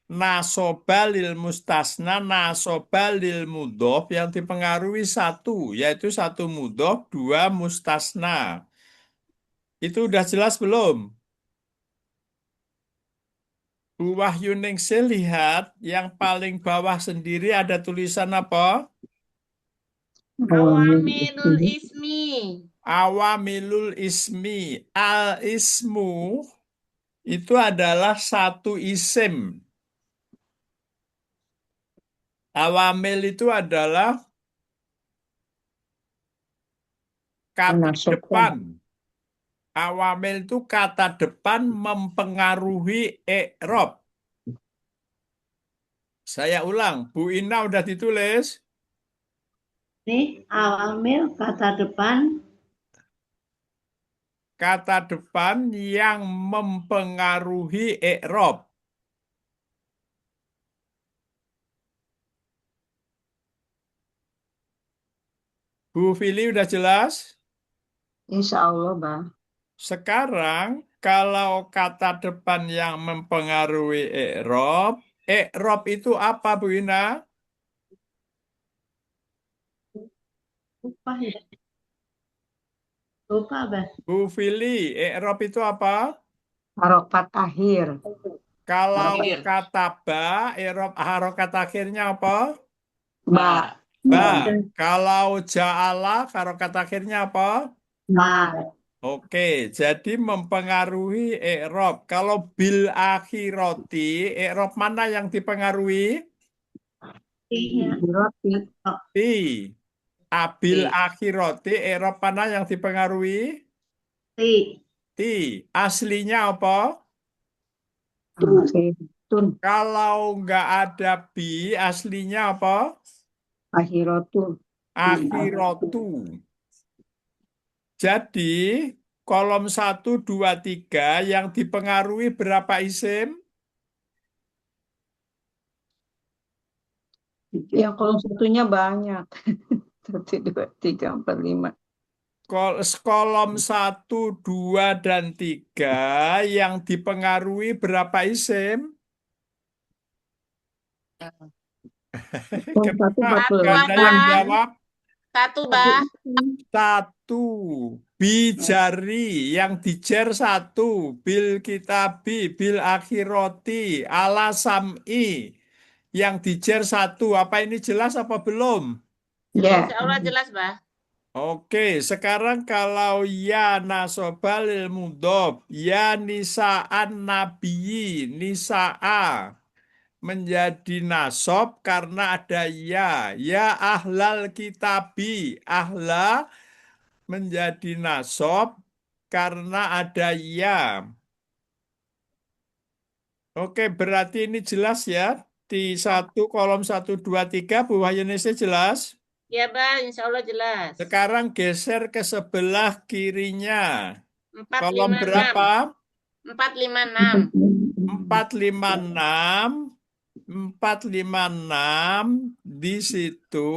Speaker 1: Nasoba lil mustasna, nasoba lil mudhof yang dipengaruhi satu, yaitu satu mudhof, 2 mustasna. Itu udah jelas belum? Bu Wahyuningsih lihat yang paling bawah sendiri ada tulisan apa?
Speaker 5: Awamilul ismi.
Speaker 1: Awamilul ismi. Al-ismu itu adalah satu isim. Awamil itu adalah kata
Speaker 7: Menasabkan.
Speaker 1: depan. Awamil itu kata depan mempengaruhi i'rab. Saya ulang, Bu Ina udah ditulis.
Speaker 2: Ini awamil kata depan
Speaker 1: Kata depan yang mempengaruhi i'rab. Bu Fili udah jelas?
Speaker 7: Insya Allah, Bah.
Speaker 1: Sekarang kalau kata depan yang mempengaruhi i'rab itu apa Bu Ina?
Speaker 2: lupa ya. Lupa, Bah.
Speaker 1: Bu Fili, i'rab itu apa?
Speaker 7: Harokat akhir.
Speaker 1: Kalau
Speaker 3: Akhir.
Speaker 1: kata ba, i'rab harokat akhirnya apa?
Speaker 7: Ba.
Speaker 1: Ba. Kalau ja'ala, harokat akhirnya apa?
Speaker 7: Ma.
Speaker 1: Oke, jadi mempengaruhi i'rab. Kalau bil akhiroti, i'rab mana yang dipengaruhi?
Speaker 2: Iya.
Speaker 7: Roti.
Speaker 1: Ti. Abil
Speaker 3: Ti.
Speaker 1: akhiroti, i'rab mana yang dipengaruhi?
Speaker 2: Ti.
Speaker 1: Ti. Aslinya apa?
Speaker 7: Tun.
Speaker 1: Kalau nggak ada bi, aslinya apa?
Speaker 7: Akhiratun.
Speaker 1: Akhirotu. Jadi, kolom 1, 2, 3 yang dipengaruhi berapa isim?
Speaker 7: Yang kolom satunya banyak. 1, 2, 3, 4, 5.
Speaker 1: Kolom 1, 2, dan 3 yang dipengaruhi berapa isim?
Speaker 7: Kolom satu
Speaker 1: Kenapa
Speaker 7: 14.
Speaker 1: nggak ada yang jawab?
Speaker 5: Satu, Bah.
Speaker 1: 1. Bijari yang dijer 1. Bil kitabi, bil akhiroti, ala sam'i yang dijer 1. Apa ini jelas apa belum?
Speaker 7: Ya.
Speaker 5: Insya Allah jelas, Bah.
Speaker 1: Oke, sekarang kalau ya nasobal mudhof, ya nisaan nabiyyi, nisa'a menjadi nasob karena ada ya. Ya ahlal kitabi, ahla menjadi nasob karena ada ya. Oke, berarti ini jelas ya. Di kolom 1, 2, 3, Bu Wahyunisi jelas.
Speaker 5: Ya, Bah. Insya Allah jelas.
Speaker 1: Sekarang geser ke sebelah kirinya.
Speaker 5: 4,
Speaker 1: Kolom
Speaker 5: 5, 6.
Speaker 1: berapa?
Speaker 5: 4, 5, 6.
Speaker 1: 456. 456 di situ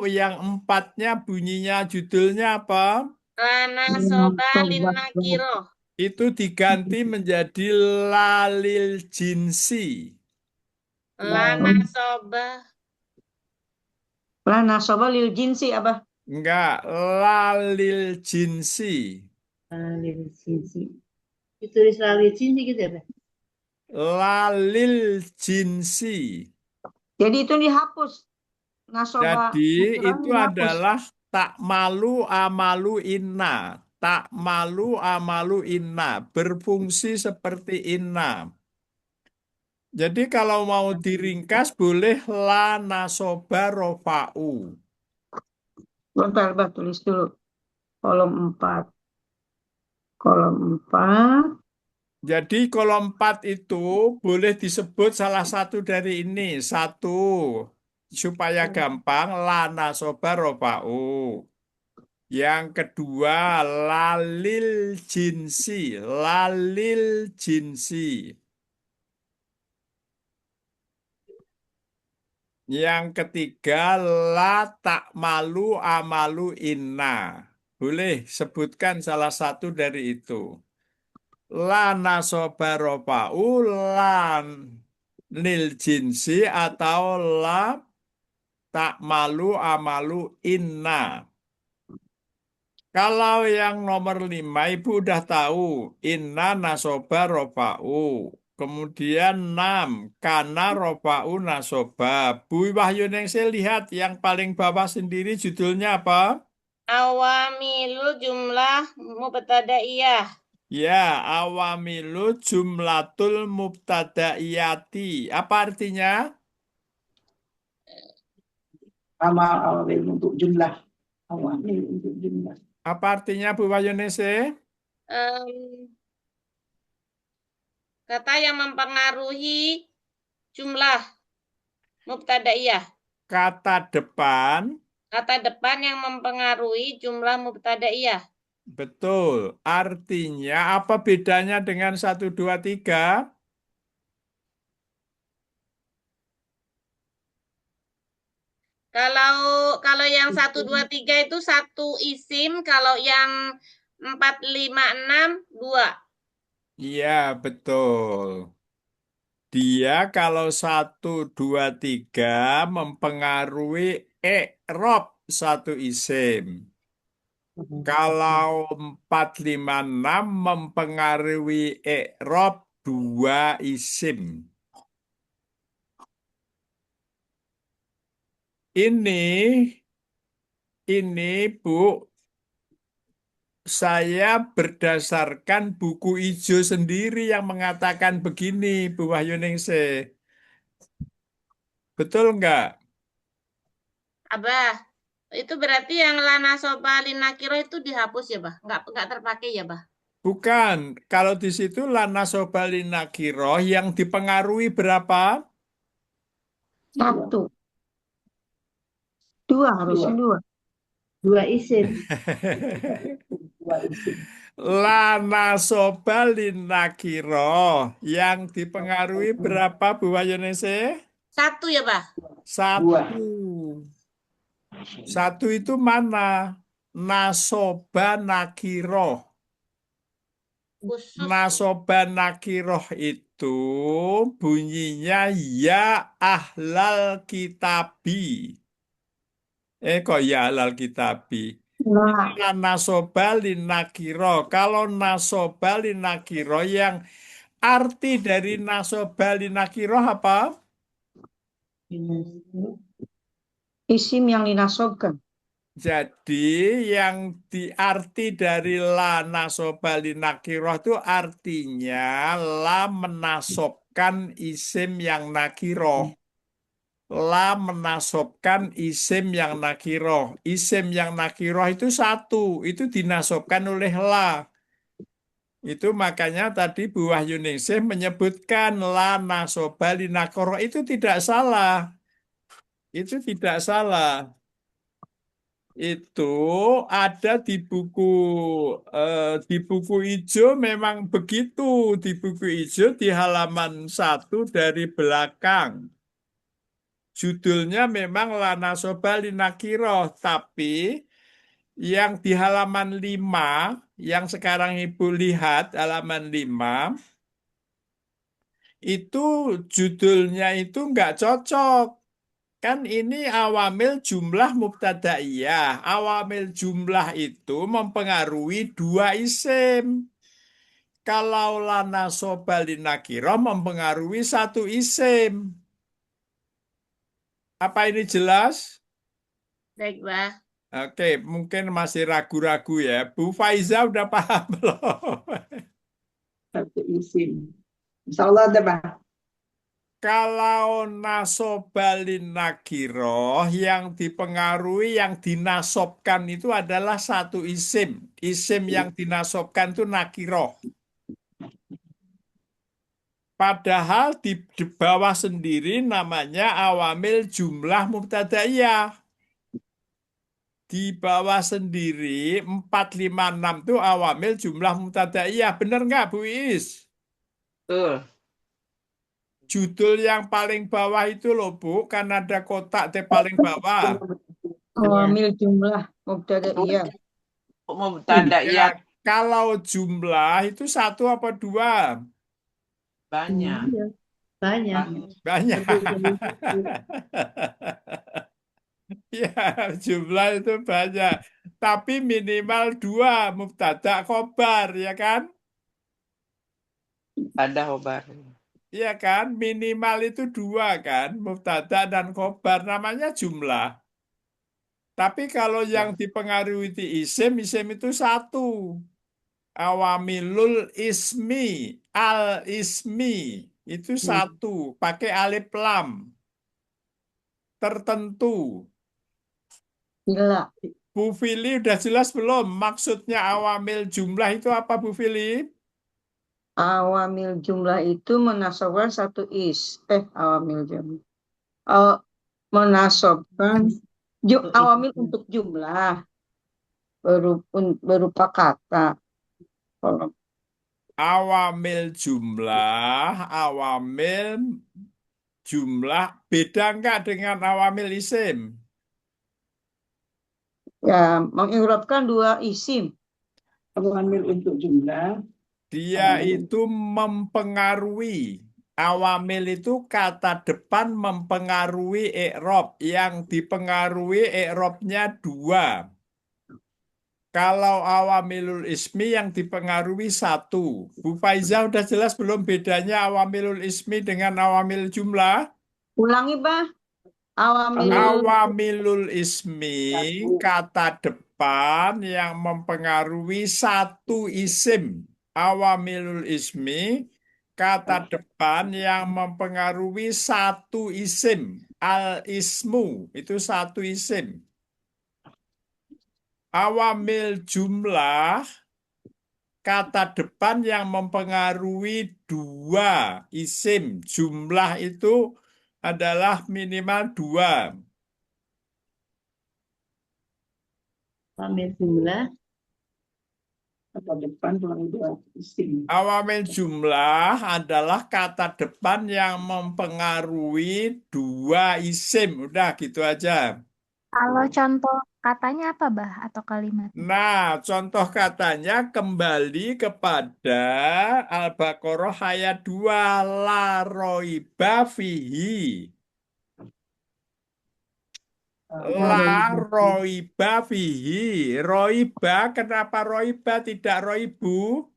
Speaker 1: yang 4-nya bunyinya judulnya apa?
Speaker 5: Lana soba linakiro.
Speaker 1: Itu diganti menjadi lalil jinsi.
Speaker 5: Lana soba.
Speaker 7: Lana soba lil jinsi, Abah.
Speaker 1: Enggak, lalil jinsi.
Speaker 2: Lalil jinsi. Ditulis lalil jinsi gitu ya, Bah?
Speaker 1: Lalil jinsi.
Speaker 7: Jadi itu dihapus. Nasoba
Speaker 1: Jadi
Speaker 7: mufrad
Speaker 1: itu
Speaker 7: dihapus.
Speaker 1: adalah tak malu amalu inna. Tak malu amalu inna. Berfungsi seperti inna. Jadi kalau mau diringkas boleh la nasoba rofa'u.
Speaker 7: Bentar, Abah, tulis dulu. Kolom 4. Kolom 4.
Speaker 1: Jadi kolom 4 itu boleh disebut salah satu dari ini. 1, supaya gampang, la nasoba rofa'u. Yang kedua, lalil jinsi. Lalil jinsi. Yang ketiga, la tak malu amalu inna. Boleh sebutkan salah satu dari itu. La nasoba rofa'u, lan lil jinsi, atau la tak malu amalu inna. Kalau yang nomor 5, Ibu udah tahu. Inna nasoba rofa'u. Kemudian 6, kana rofa'u nasoba. Bu Wahyuningsih lihat yang paling bawah sendiri judulnya apa?
Speaker 5: Awamilul jumlah mubtadaiyah.
Speaker 1: Ya, awamilu jumlatul mubtadaiyati. Apa artinya?
Speaker 6: Amal awamil untuk jumlah. Awamil untuk jumlah.
Speaker 1: Apa artinya Bu Wahyunise?
Speaker 5: Em, kata yang mempengaruhi jumlah mubtadaiyah.
Speaker 1: Kata depan,
Speaker 5: Kata depan yang mempengaruhi jumlah mubtadaiyah.
Speaker 1: betul. Artinya apa bedanya dengan 1, 2, 3?
Speaker 5: Kalau kalau yang 1, 2, 3 itu satu isim, kalau yang 4, 5, 6 2.
Speaker 1: Iya, betul. Dia kalau 1, 2, 3 mempengaruhi i'rab satu isim. Kalau 4, 5, 6 mempengaruhi i'rab dua isim. Ini Bu, saya berdasarkan buku hijau sendiri yang mengatakan begini, Bu Wahyuningsih. Betul enggak?
Speaker 5: Abah, itu berarti yang lana soba linakiro itu dihapus ya, Bah? Enggak terpakai ya, Bah?
Speaker 1: Bukan. Kalau di situ lana sobalin nakiroh yang dipengaruhi berapa?
Speaker 7: 1, 2 harusnya 2.
Speaker 2: Dua isim.
Speaker 6: Dua isim.
Speaker 1: Lana sobalin nakiroh yang dipengaruhi berapa Bu Wahyunise?
Speaker 5: 1 ya, Bah?
Speaker 6: Dua.
Speaker 1: Satu itu mana? Nasoba nakiroh.
Speaker 5: Khusus.
Speaker 1: Nasoba nakiroh itu bunyinya ya ahlal kitabi. Kok ya ahlal kitabi?
Speaker 7: Nah,
Speaker 1: Nasoba linakiro. Kalau nasoba linakiro yang arti dari nasoba linakiro apa?
Speaker 7: isim yang dinasobkan.
Speaker 1: Jadi yang diarti dari la nasoba linakiro itu artinya la menasobkan isim yang nakiroh. La menasobkan isim yang nakiroh. Isim yang nakiroh itu satu, itu dinasobkan oleh la. Itu makanya tadi Bu Wahyuningsih menyebutkan la nasoba linakoroh itu tidak salah. Itu tidak salah. Itu ada di buku hijau memang begitu. Di buku hijau di halaman 1 dari belakang. Judulnya memang la nasoba linakiroh, tapi yang di halaman 5, yang sekarang Ibu lihat halaman 5, itu judulnya itu nggak cocok. Kan ini awamil jumlah mubtadaiyah. Awamil jumlah itu mempengaruhi dua isim. Kalau lana sobalin nakiroh mempengaruhi satu isim. Apa ini jelas?
Speaker 5: Baik, Bah.
Speaker 1: Oke, mungkin masih ragu-ragu ya. Bu Faiza udah paham belum?
Speaker 6: Satu isim. Insya Allah ada, Bang.
Speaker 1: Kalau nasobalin nakiroh yang dipengaruhi, yang dinasobkan itu adalah satu isim. Isim yang dinasobkan itu nakiroh. Padahal di bawah sendiri namanya awamil jumlah mubtadaiyah. Di bawah sendiri 4, 5, 6 itu awamil jumlah mubtadaiyah. Benar nggak Bu Is?
Speaker 3: Betul.
Speaker 1: Judul yang paling bawah itu loh Bu, kan ada kotak di paling bawah.
Speaker 7: Awamil jumlah mubtadaiyah.
Speaker 3: Mubtadaiyah
Speaker 1: Ya, kalau jumlah itu satu apa dua?
Speaker 3: banyak.
Speaker 2: Iya, banyak.
Speaker 1: Banyak. Ya, jumlah itu banyak. Tapi minimal dua, mubtada khobar, ya kan?
Speaker 3: Ada khobar.
Speaker 1: Iya kan? Minimal itu dua kan? Mubtada dan khobar, namanya jumlah. Tapi kalau yang dipengaruhi di isim, isim itu satu. Awamilul ismi, al ismi, itu satu. Pakai alif lam. Tertentu.
Speaker 7: Bila.
Speaker 1: Bu Fili udah jelas belum? Maksudnya awamil jumlah itu apa, Bu Fili?
Speaker 7: Awamil jumlah itu menasobkan satu awamil jumlah. Menasobkan awamil untuk jumlah berupa kata. Kalau
Speaker 1: Awamil jumlah beda enggak dengan awamil isim?
Speaker 7: ya mengikrabkan dua isim.
Speaker 6: Awamil untuk jumlah.
Speaker 1: Dia itu mempengaruhi. Awamil itu kata depan mempengaruhi i'rab. Yang dipengaruhi i'rabnya dua. Kalau awamilul ismi yang dipengaruhi satu. Bu Faiza udah jelas belum bedanya awamilul ismi dengan awamil jumlah?
Speaker 7: Ulangi, Bah. Awamil
Speaker 1: Awamilul ismi
Speaker 6: Satu.
Speaker 1: kata depan yang mempengaruhi satu isim. Awamilul ismi kata depan yang mempengaruhi satu isim. Al-ismu itu satu isim. Awamil jumlah kata depan yang mempengaruhi dua isim. Jumlah itu adalah minimal dua.
Speaker 2: Awamil jumlah.
Speaker 6: Kata depan tulang dua isim.
Speaker 1: Awamil jumlah adalah kata depan yang mempengaruhi dua isim. Udah gitu aja.
Speaker 4: Kalau contoh katanya apa, Bah, atau kalimatnya?
Speaker 1: Nah, contoh katanya kembali kepada Al-Baqarah ayat 2. La roiba fihi. La roiba fihi. Roiba, kenapa roiba tidak roibu?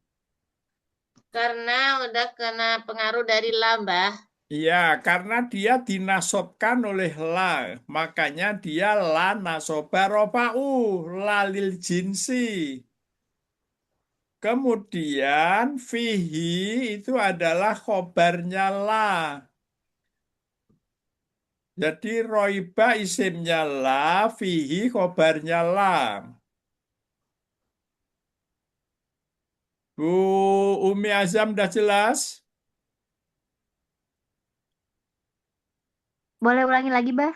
Speaker 5: Karena udah kena pengaruh dari lambah.
Speaker 1: Iya, karena dia dinasobkan oleh la, makanya dia la nasoba rofa'u, la lil jinsi. Kemudian fihi itu adalah khobarnya la. Jadi roiba isimnya la, fihi khobarnya la. Bu Umi Azam udah jelas?
Speaker 4: Boleh ulangi lagi, Bah?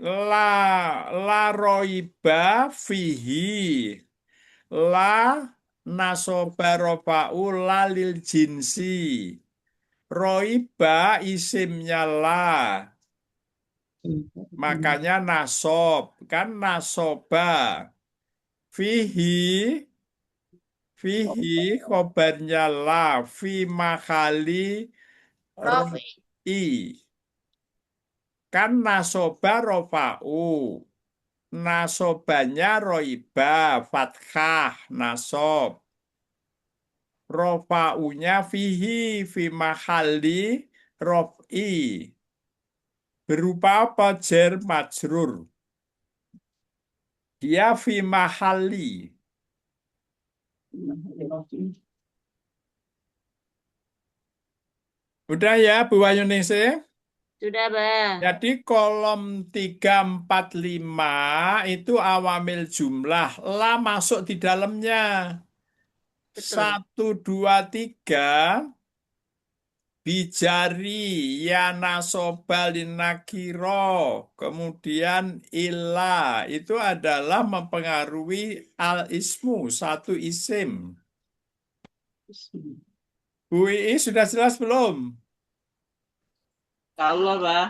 Speaker 1: La roiba fihi. La nasoba rofa'u la lil jinsi. Roiba isimnya la. Makanya nasob. Kan nasoba. Fihi khobarnya la. Fi makali
Speaker 5: Rofi.
Speaker 1: rofi. Kan nasoba rofa'u. Nasobanya roiba. Fathah. Nasob. Rofa'unya fihi fi mahalli rof'i berupa apa jer majrur, dia fi mahalli. Udah ya Bu Wayuningsih.
Speaker 5: Sudah, Bah.
Speaker 1: Jadi kolom 3, 4, 5 itu awamil jumlah, la masuk di dalamnya.
Speaker 5: Betul.
Speaker 1: 1, 2, 3 bijari ya nasobalin nakiro, kemudian illa itu adalah mempengaruhi al ismu satu isim. Bu Ii sudah jelas belum?
Speaker 3: Allah, Bah.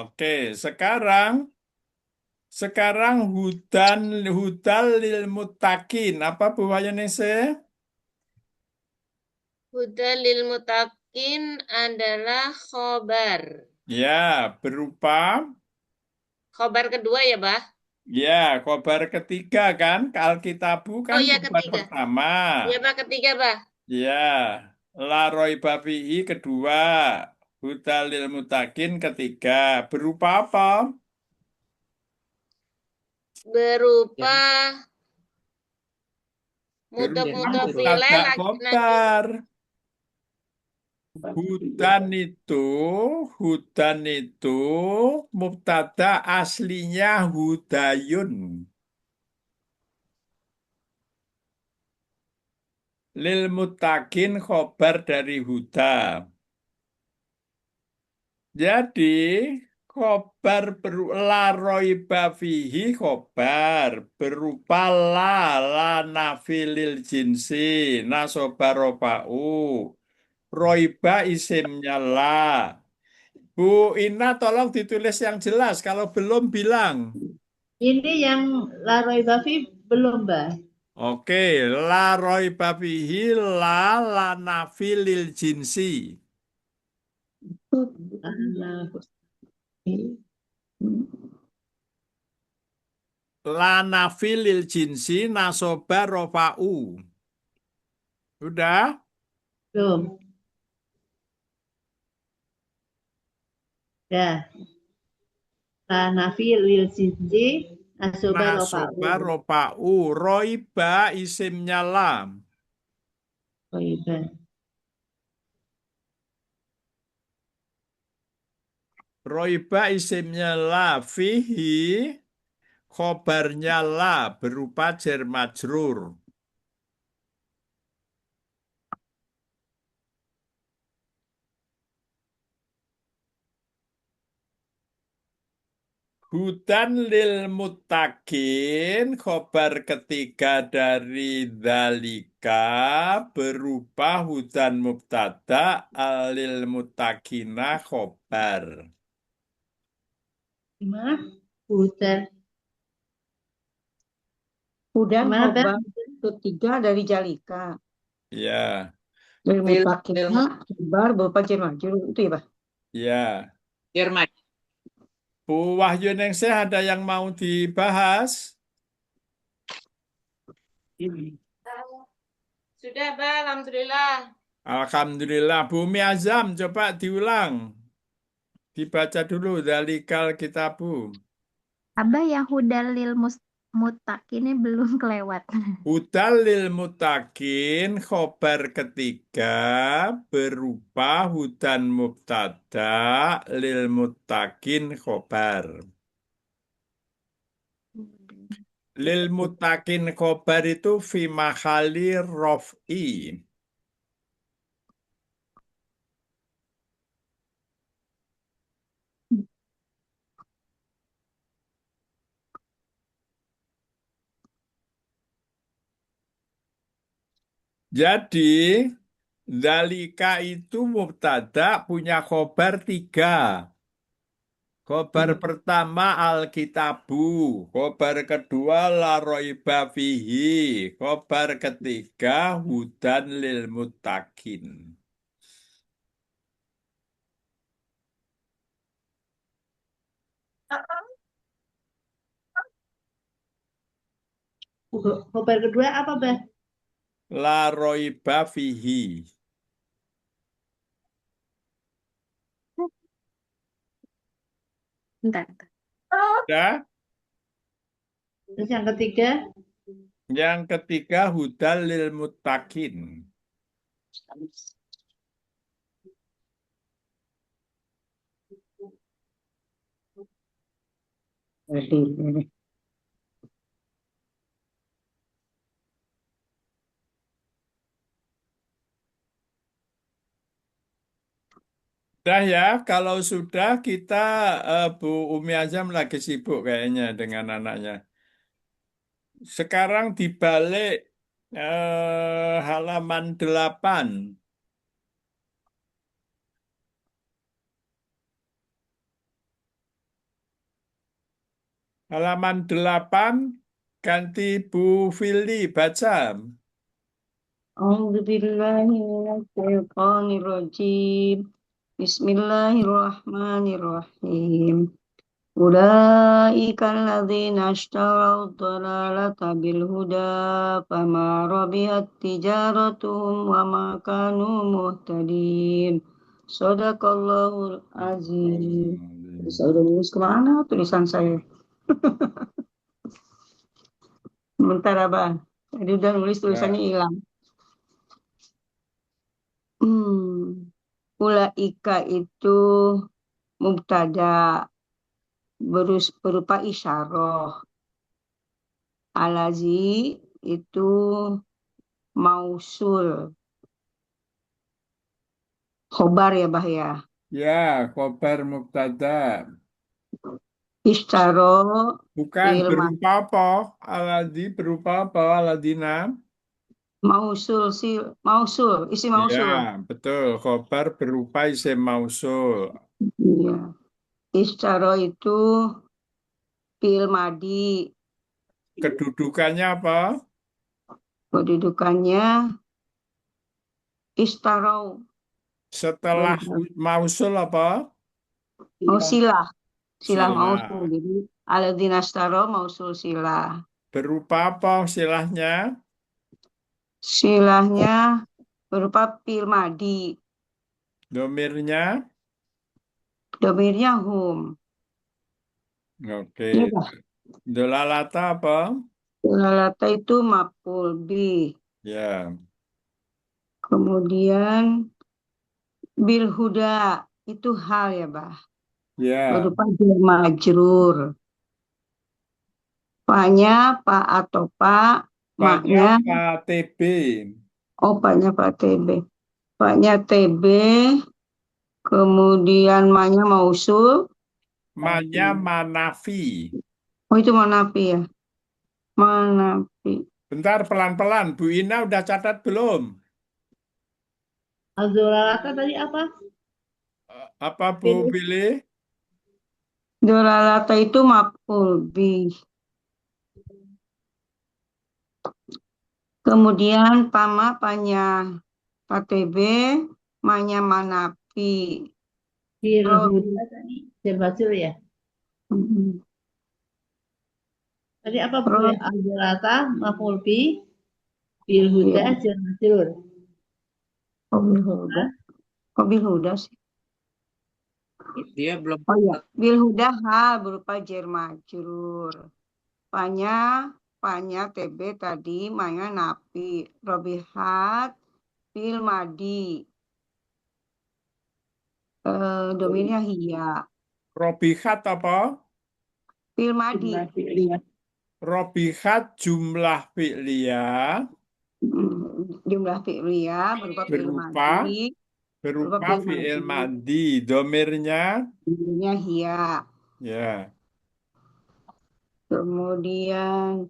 Speaker 1: Oke, sekarang hudal lil muttaqin apa Bu Wayanese?
Speaker 5: Huda lil mutakin adalah khobar.
Speaker 1: Ya, berupa
Speaker 5: Khobar kedua ya, Bah?
Speaker 1: ya khobar ketiga kan, ke Alkitabu kan
Speaker 5: Oh iya,
Speaker 1: khobar
Speaker 5: ketiga.
Speaker 1: pertama.
Speaker 5: Iya, Bah, ketiga, Bah.
Speaker 1: Ya, la roiba fihi kedua, hudalil mutakin ketiga. Berupa apa?
Speaker 5: Berupa
Speaker 1: Berupa
Speaker 5: mudhof
Speaker 1: mubtada
Speaker 5: ilaih
Speaker 1: khobar. Hudan itu mubtada aslinya hudayun. Lil muttaqin khobar dari huda. Jadi khobar la roiba fihi khobar berupa la nafilil jinsi nasoba rofa'u. Roiba isimnya la. Bu Ina tolong ditulis yang jelas. Kalau belum bilang.
Speaker 2: Ini yang la raiba fi belum, Mbak.
Speaker 1: Oke, la roiba fihi la nafilil jinsi.
Speaker 2: Nah,
Speaker 1: La nafilil jinsi nasoba rofa'u. Udah?
Speaker 2: belum. Ya. La nafi lil jinsi nasoba rofa'u.
Speaker 1: Nasoba rofa'u. Roiba isimnya lam.
Speaker 2: Raiba.
Speaker 1: Roiba isimnya la. Fihi khobarnya la berupa jar majrur. Hudan lil muttaqin, khobar ketiga dari dzalika berupa hudan mubtada lil muttaqina khobar.
Speaker 2: Gimana? Hudan.
Speaker 7: Hudan
Speaker 2: Gimana, Beb?
Speaker 7: khobar ketiga dari jalika.
Speaker 1: Ya,
Speaker 7: Dari
Speaker 3: Lil
Speaker 7: mutakina khobar berupa jar majrur itu ya, Pak?
Speaker 1: ya.
Speaker 3: Jerman.
Speaker 1: Bu Wahyu Ningsih ada yang mau dibahas?
Speaker 5: Sudah, Mbak. Alhamdulillah.
Speaker 1: Alhamdulillah. Bumi Azam, coba diulang. Dibaca dulu Dzalikal Kitabu.
Speaker 4: Abah yang hudal lil muttaqin ini belum kelewat.
Speaker 1: Hudal lil muttaqin khobar ketiga berupa hudan mubtada lil muttaqin khobar. Lil muttaqin khobar itu fi mahali rof'i. Jadi dzalika itu mubtada punya khobar tiga. Khobar pertama Alkitabu, khobar kedua la roiba fihi, khobar ketiga hudan lil muttaqin.
Speaker 2: Khobar kedua apa, Beb?
Speaker 1: La roiba fihi.
Speaker 4: Bentar.
Speaker 1: Ya?
Speaker 2: Terus yang ketiga?
Speaker 1: Yang ketiga hudan lil muttaqin. Sudah ya, kalau sudah kita Bu Umi Azam lagi sibuk kayaknya dengan anaknya. Sekarang dibalik halaman 8. Halaman 8 ganti Bu Fili baca.
Speaker 7: A'udzubillahiminasyaitonirrajim. Bismillahirrahmanirrahim. Ulaika alladzina ishtaraw dhalalata bil huda fama rabihat tijaratuhum wa ma kanu muhtadin. Shadaqallahul azim. Bisa udah nulis kemana tulisan saya? Bentar, Abah. Tadi udah nulis tulisannya hilang. Ulaika itu mubtada berupa isyarah. Alazi itu mausul. Khobar ya, Bah ya.
Speaker 1: Ya, khobar mubtada.
Speaker 7: Ishtaro
Speaker 1: Bukan
Speaker 7: fil
Speaker 1: berupa apa? Aladi berupa apa? Aladina.
Speaker 7: mausul, isi
Speaker 1: Ya,
Speaker 7: mausul.
Speaker 1: betul. Khobar berupa isim mausul.
Speaker 7: Iya. Ishtaro itu fil madi.
Speaker 1: Kedudukannya apa?
Speaker 7: Kedudukannya istarau.
Speaker 1: Setelah mausul apa?
Speaker 7: Oh, silah. Silah
Speaker 1: Sila.
Speaker 7: mausul. Jadi alladzina ishtaro mausul silah.
Speaker 1: Berupa apa silahnya?
Speaker 7: Silahnya berupa fil madi.
Speaker 1: Domirnya?
Speaker 7: Domirnya hum.
Speaker 1: Oke.
Speaker 7: Iya, Bah.
Speaker 1: Dolalata apa?
Speaker 7: Lalata itu maf'ul bih.
Speaker 1: Ya.
Speaker 7: Kemudian bil huda itu hal ya, Bah.
Speaker 1: Ya.
Speaker 7: Berupa jar majrur. Paknya pak atau pak,
Speaker 1: Paknya
Speaker 7: maknya
Speaker 1: Pak TB.
Speaker 7: paknya pak TB. Paknya TB, kemudian maknya mausul.
Speaker 1: Manya Manafi.
Speaker 7: Oh, itu manafi ya. Manafi.
Speaker 1: Bentar, pelan-pelan. Bu Ina udah catat belum?
Speaker 2: Azulalata tadi apa?
Speaker 1: Apa Bu Billy?
Speaker 7: Dolalata itu maf'ul bih. Kemudian panya KTB, manya manafi.
Speaker 2: Fil
Speaker 7: Oh,
Speaker 2: huda tadi. Jar ya.
Speaker 7: mm,
Speaker 2: Tadi apa Bu?
Speaker 7: Terus
Speaker 2: Azulalata, maf'ul bi, fil huda,
Speaker 7: ya,
Speaker 2: jar majrur.
Speaker 7: bil huda. Kok bil huda sih?
Speaker 3: Dia belum.
Speaker 7: Oh iya, bil huda hal berupa jar majrur. Panya TB tadi, manya nafi. Robihat fil madi. Dominnya hiya.
Speaker 1: Robihat apa?
Speaker 7: Fil madi.
Speaker 6: Jumlah fi'liyah.
Speaker 1: Robihat jumlah fi'liyah
Speaker 7: Jumlah fi'liyah berupa fi'il
Speaker 1: berupa
Speaker 7: madi.
Speaker 1: berupa fi'il madi. Domirnya
Speaker 7: Dominnya hiya.
Speaker 1: ya.
Speaker 7: Kemudian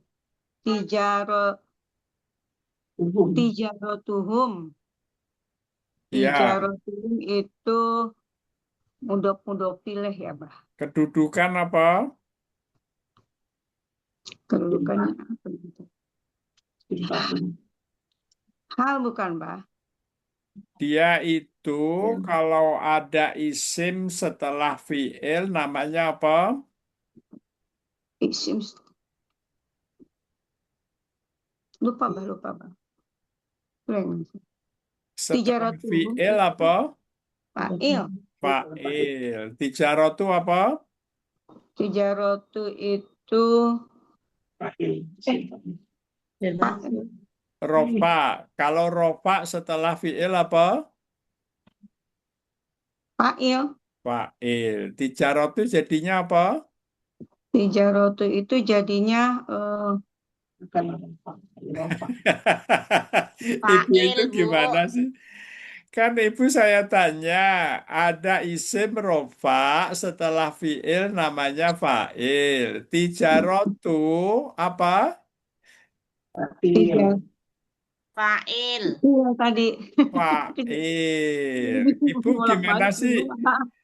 Speaker 6: Uhum.
Speaker 7: tijarotuhum.
Speaker 1: Ya,
Speaker 7: Tijarotuhum itu mudhof pilih ya, Bah.
Speaker 1: kedudukan apa?
Speaker 7: Kedudukannya apa gitu?
Speaker 6: Sifatnya.
Speaker 7: Hal bukan, Bah?
Speaker 1: Dia itu
Speaker 6: Ya.
Speaker 1: kalau ada isim setelah fi'il namanya apa?
Speaker 7: Isim. Lupa, Bah. Ulang.
Speaker 1: Setelah
Speaker 7: Tijarotuhum
Speaker 1: fi'il
Speaker 7: itu
Speaker 1: apa?
Speaker 7: fa'il.
Speaker 1: Fa'il. Tijarotu apa?
Speaker 7: Tijarotu itu
Speaker 6: Fa'il. Sifatnya.
Speaker 2: Jar majrur.
Speaker 1: Rofa. Kalau rofa setelah fi'il apa?
Speaker 7: fa'il.
Speaker 1: Fa'il. Tijarotu jadinya apa?
Speaker 7: Tijarotu itu jadinya
Speaker 6: Akan lompat.
Speaker 1: Ibu itu
Speaker 5: Fa'il, Bu.
Speaker 1: gimana sih? Kan ibu saya tanya, ada isim rofa setelah fi'il namanya fa'il. Tijarotu apa?
Speaker 6: Fa'il.
Speaker 7: tiga.
Speaker 5: Fa'il.
Speaker 7: Itu yang tadi.
Speaker 1: Fa'il. Ibu gimana
Speaker 7: Bolak-balik
Speaker 1: sih?
Speaker 7: dulu.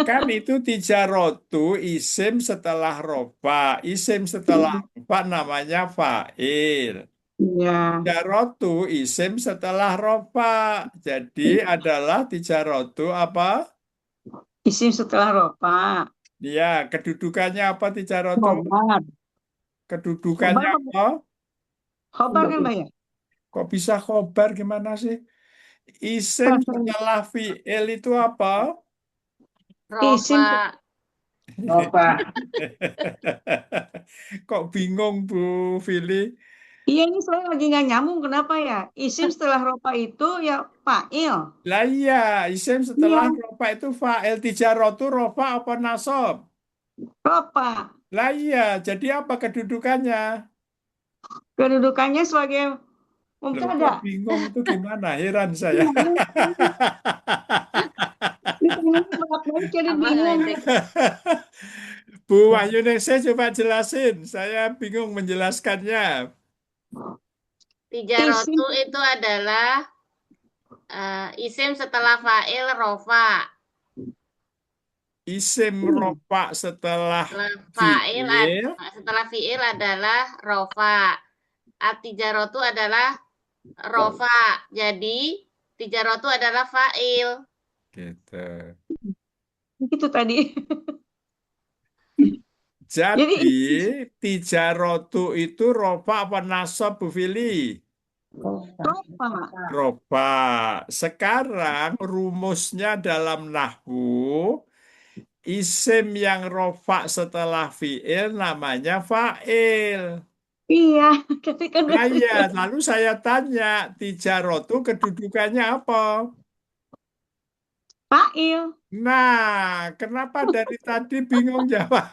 Speaker 1: Kan itu tijarotu isim setelah rofa. Isim setelah rofa namanya fa'il.
Speaker 7: Iya.
Speaker 1: Tijarotu isim setelah rofa. Jadi adalah tijarotu apa?
Speaker 7: Isim setelah rofa.
Speaker 1: Ya, kedudukannya apa tijarotu?
Speaker 7: Khobar.
Speaker 1: Kedudukannya
Speaker 7: Khobar,
Speaker 1: apa?
Speaker 7: khobar kan, Mbak ya?
Speaker 1: Kok bisa khobar gimana sih? Isim setelah fi'il itu apa?
Speaker 7: Isim
Speaker 5: Rofa.
Speaker 6: Lompat.
Speaker 1: Kok bingung Bu Fili?
Speaker 7: Iya, ini saya lagi nggak nyambung. Kenapa ya? Isim setelah rofa itu ya fa'il.
Speaker 1: Lah iya, isim setelah
Speaker 7: Iya,
Speaker 1: rofa itu fa'il. Tijarotu rofa apa nasob?
Speaker 7: rofa.
Speaker 1: Lah iya, jadi apa kedudukannya?
Speaker 7: Kedudukannya sebagai Mau
Speaker 1: Loh,
Speaker 7: bercanda.
Speaker 1: kok bingung itu gimana? Heran saya.
Speaker 7: Ditanya berat banget jadi
Speaker 5: Apa
Speaker 7: bingung.
Speaker 5: ngeledek?
Speaker 1: Bu Wahyuningsih coba jelasin. Saya bingung menjelaskannya.
Speaker 5: Tijarotu itu adalah isim setelah fa'il rofa.
Speaker 1: Isim rofa setelah
Speaker 5: Setelah fi'il adalah rofa. At-tijarotu adalah rofa. Jadi tijarotu adalah fa'il.
Speaker 1: gitu.
Speaker 7: Itu tadi.
Speaker 1: Jadi tijarotu itu rofa apa nasab Bu Fili?
Speaker 7: Rofa.
Speaker 1: Rofa. Sekarang rumusnya dalam nahwu, isim yang rofa setelah fi'il namanya fa'il.
Speaker 7: Iya, tapi kan
Speaker 1: Nah, iya, lalu saya tanya, tijarotu kedudukannya apa?
Speaker 7: fa'il.
Speaker 1: Nah, kenapa dari tadi bingung jawab?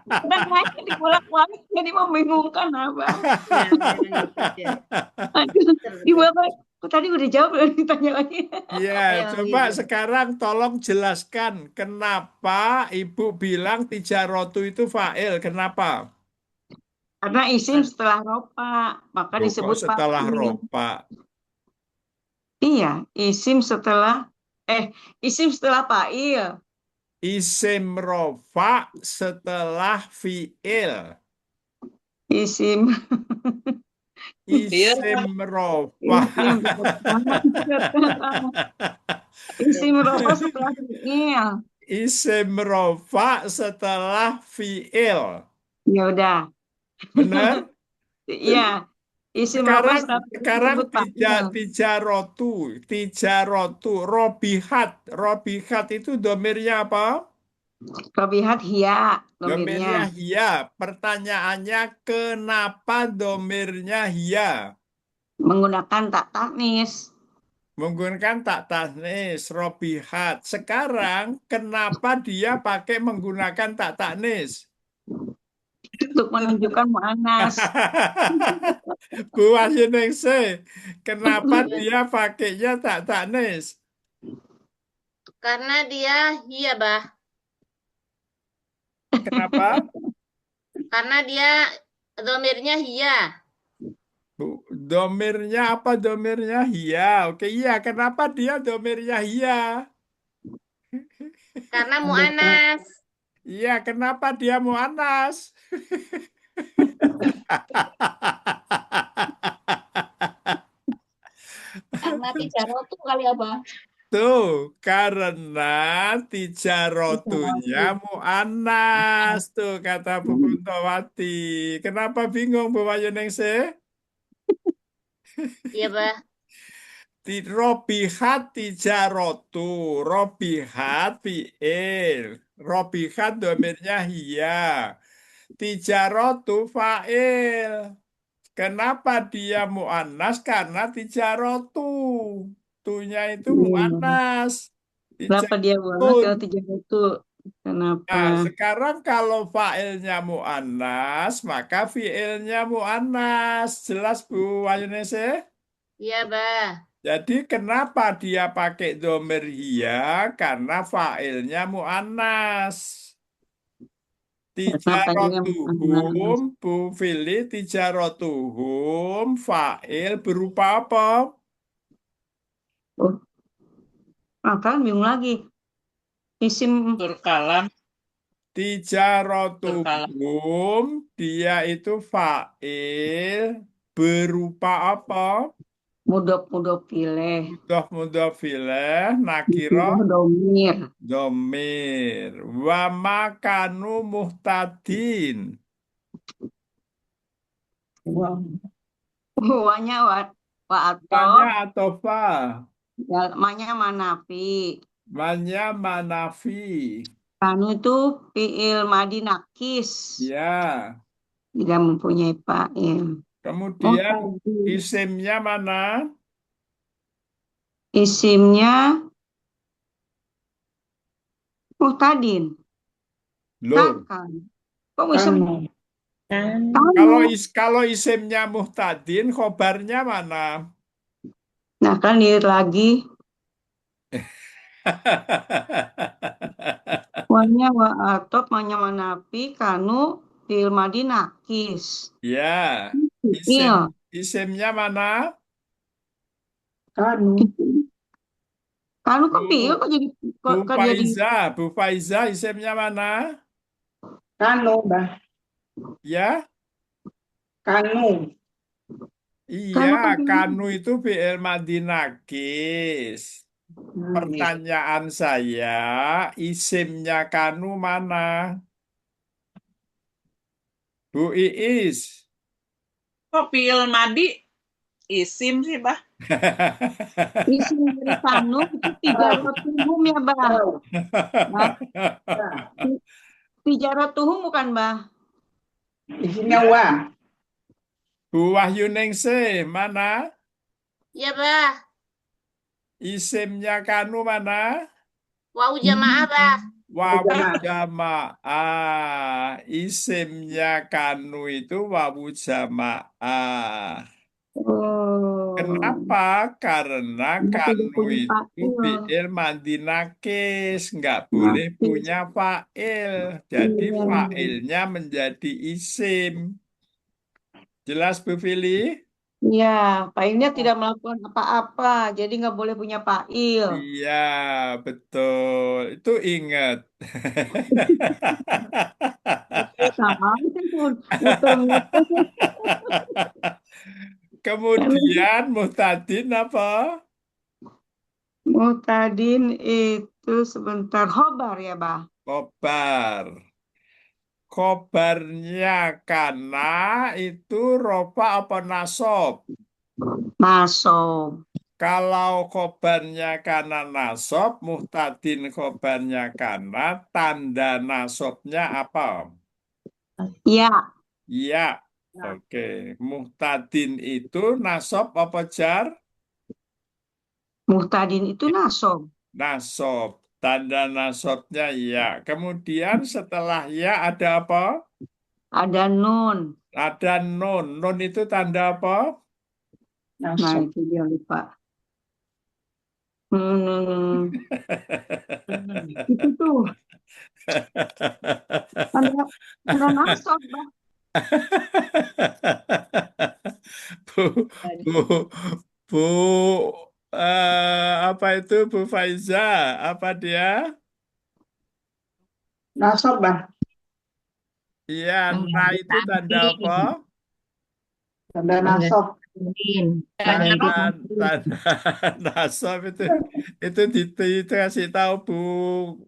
Speaker 7: Dan nanya dibolak-balik jadi membingungkan Abang.
Speaker 5: Ya, saya ngikut ya.
Speaker 7: Aduh,
Speaker 5: Betul,
Speaker 7: Ibu
Speaker 5: betul.
Speaker 7: apa? Kok tadi udah jawab udah ditanya lagi.
Speaker 1: Ya,
Speaker 5: Ayo,
Speaker 1: coba
Speaker 5: Ibu.
Speaker 1: sekarang tolong jelaskan kenapa Ibu bilang tijarotu itu fa'il, kenapa?
Speaker 7: Karena isim setelah rofa, maka
Speaker 1: Loh, kok
Speaker 7: disebut
Speaker 1: setelah
Speaker 7: fa'il.
Speaker 1: rofa?
Speaker 7: Iya, isim setelah fa'il.
Speaker 1: Isim rofa setelah fi'il.
Speaker 7: Isim
Speaker 1: Isim rofa.
Speaker 7: isim rofa setelah fi'il.
Speaker 1: Isim rofa setelah fi'il.
Speaker 7: Ya udah.
Speaker 1: Benar?
Speaker 7: Iya, isim rofa setelah fi'il
Speaker 1: Sekarang
Speaker 7: disebut fa'il.
Speaker 1: tijarotu, robihat itu domirnya apa?
Speaker 7: Robihat hiya
Speaker 1: Domirnya
Speaker 7: domirnya.
Speaker 1: hiya. Pertanyaannya, kenapa domirnya hiya?
Speaker 7: Menggunakan tak taknis.
Speaker 1: Menggunakan tak tanis, robihat. Sekarang, kenapa dia pakai menggunakan tak taknis?
Speaker 7: Untuk menunjukkan mu'anas.
Speaker 1: Bu Wahyuningsih, kenapa dia pakainya tak taknis?
Speaker 5: Karena dia hiya, Bah.
Speaker 1: Kenapa?
Speaker 5: Karena dia domirnya hiya.
Speaker 1: Domirnya apa? Domirnya hiya. Oke, iya. Kenapa dia domirnya hiya?
Speaker 5: Karena mu'anas.
Speaker 1: Iya, kenapa dia mu'anas?
Speaker 2: Karena tijarotu kali apa?
Speaker 1: Tuh, karena tijarotunya mu'anas. Tuh, kata Bu Kuntowati. Kenapa bingung, Bu Wahyuningsih?
Speaker 5: Iya, Bah.
Speaker 1: Robihat tijarotu, robihat fi'il, robihat domirnya hiya, tijarotu fa'il. Kenapa dia mu'annas? Karena tijarotu, tunya itu mu'annas.
Speaker 7: Kenapa dia buang
Speaker 1: Tijarotun.
Speaker 7: kalau tijaratu? Kenapa?
Speaker 1: Nah, sekarang kalau fa'ilnya mu'annas, maka fi'ilnya mu'annas. Jelas Bu Wahyuningsih?
Speaker 5: Iya, Bah.
Speaker 1: Jadi kenapa dia pakai domir hiya? Karena fa'ilnya mu'annas. Tijarotuhum, Bu Fili, tijarotuhum, fa'il berupa apa?
Speaker 7: Oh, kan bingung lagi. Isim
Speaker 3: Turkalam.
Speaker 1: Tijarotuhum, dia itu fa'il berupa apa?
Speaker 7: mudhof ilaih.
Speaker 1: Mudhof ilaih, nakiro,
Speaker 7: Domir.
Speaker 1: domir. Wa makanu muhtadin.
Speaker 7: Wanya wa
Speaker 1: Tanya
Speaker 7: atau
Speaker 1: atau fa?
Speaker 7: manya manafi.
Speaker 1: Manya manafi.
Speaker 7: Kanu itu fi'il madi nakis.
Speaker 1: Ya.
Speaker 7: Tidak mempunyai fa'il.
Speaker 1: Kemudian isimnya mana?
Speaker 7: Isimnya muhtadin.
Speaker 1: Loh.
Speaker 7: Takkan. Kok bisa
Speaker 2: Kan
Speaker 1: Kalau isimnya muhtadin, khobarnya mana?
Speaker 7: Nah, kan lihat lagi. Wanya wa atop manya manapi kanu fil madi nakis.
Speaker 1: Ya,
Speaker 7: Iya.
Speaker 1: isimnya mana?
Speaker 6: Kanu.
Speaker 7: Kanu kan fiil
Speaker 1: Bu,
Speaker 7: kok jadi
Speaker 1: Bu
Speaker 7: kok jadi
Speaker 1: Bu Faiza, isimnya mana?
Speaker 6: Kanu, Mbah.
Speaker 1: Ya,
Speaker 6: Kanu.
Speaker 1: iya,
Speaker 7: Kanu kan fiil.
Speaker 1: kanu itu fi'il madhi nakis. Pertanyaan saya, isimnya kanu mana? Bu Iis.
Speaker 3: Kok fiil madi isim sih, Bah?
Speaker 7: Isim dari kanu itu tijaratuhum ya, Bah. Nah, tijaratuhum bukan, Bah.
Speaker 6: Isimnya wa.
Speaker 1: Bu Wahyuningsih, mana?
Speaker 5: Ya, Bah.
Speaker 1: Isimnya kanu mana?
Speaker 5: Wau jamaah, Bah.
Speaker 1: Wawu
Speaker 6: Jamaah.
Speaker 1: jamaah. Isimnya kanu itu wawu jamaah.
Speaker 7: Oh.
Speaker 1: Kenapa? Karena
Speaker 7: Karena tidak
Speaker 1: kanu
Speaker 7: punya
Speaker 1: itu
Speaker 7: fa'il.
Speaker 1: fi'il madhi nakis, nggak boleh
Speaker 7: Nakis.
Speaker 1: punya fa'il. Jadi
Speaker 7: Iya.
Speaker 1: fa'ilnya menjadi isim. Jelas Bu Fili?
Speaker 7: Iya, fa'ilnya tidak melakukan apa-apa, jadi nggak boleh punya fa'il.
Speaker 1: Iya, betul. Itu ingat.
Speaker 7: Sama pun muter-muter.
Speaker 1: Kemudian muhtadin apa?
Speaker 7: Muhtadin itu sebentar khobar ya, Bah.
Speaker 1: Khobar. Khobarnya kana itu rofa apa nasob?
Speaker 7: Nasob.
Speaker 1: Kalau khobarnya kana nasob, muhtadin khobarnya kana, tanda nasobnya apa?
Speaker 7: Ya,
Speaker 1: Iya. Oke. Muhtadin itu nasob apa jar?
Speaker 7: muhtadin itu nasob.
Speaker 1: Nasob. Tanda nasobnya ya. Kemudian setelah ya ada apa?
Speaker 7: Ada nun.
Speaker 1: Ada nun. Nun itu tanda apa?
Speaker 7: Nah,
Speaker 6: Nasab.
Speaker 7: itu dia lupa. Itu tuh. Ada nasob, Bah.
Speaker 1: Bu, Bu, Bu, apa itu Bu Faiza? Apa dia?
Speaker 6: Nasab, Bah.
Speaker 1: Iya, nah itu tanda apa?
Speaker 6: Tanda nasab.
Speaker 1: Tanda nasab itu dikasih tahu Bu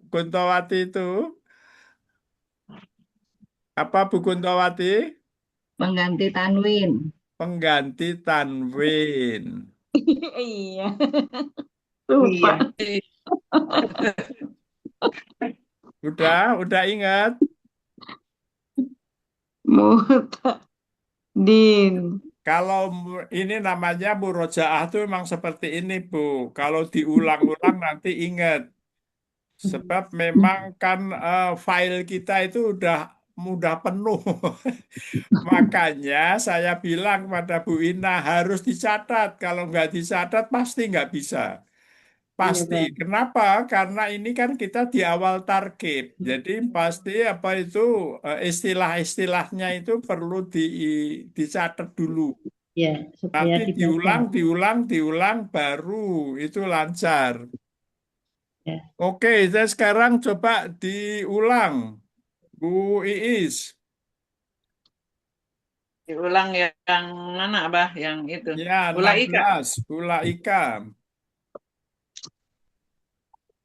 Speaker 1: Kuntowati itu. Apa Bu Kuntowati?
Speaker 2: Pengganti tanwin.
Speaker 1: Pengganti tanwin.
Speaker 7: Iya. Lupa.
Speaker 6: Iya.
Speaker 1: Udah ingat?
Speaker 7: Muhtadin.
Speaker 1: Kalau ini namanya murojaah itu memang seperti ini, Bu. Kalau diulang-ulang nanti ingat. Sebab memang kan file kita itu mudah penuh. Makanya saya bilang pada Bu Ina harus dicatat. Kalau nggak dicatat pasti nggak bisa. Pasti.
Speaker 6: Iya,
Speaker 1: Kenapa? Karena ini kan kita di awal target. Jadi pasti apa itu istilah-istilahnya itu perlu dicatat dulu.
Speaker 2: Ya, supaya
Speaker 1: Nanti
Speaker 2: dibaca.
Speaker 1: diulang baru itu lancar.
Speaker 2: Ya.
Speaker 1: Oke, saya sekarang coba diulang, Bu Iis.
Speaker 3: Diulang yang mana, Bah? Yang itu.
Speaker 1: Ya,
Speaker 3: Ulaika.
Speaker 1: 16, Ulaika.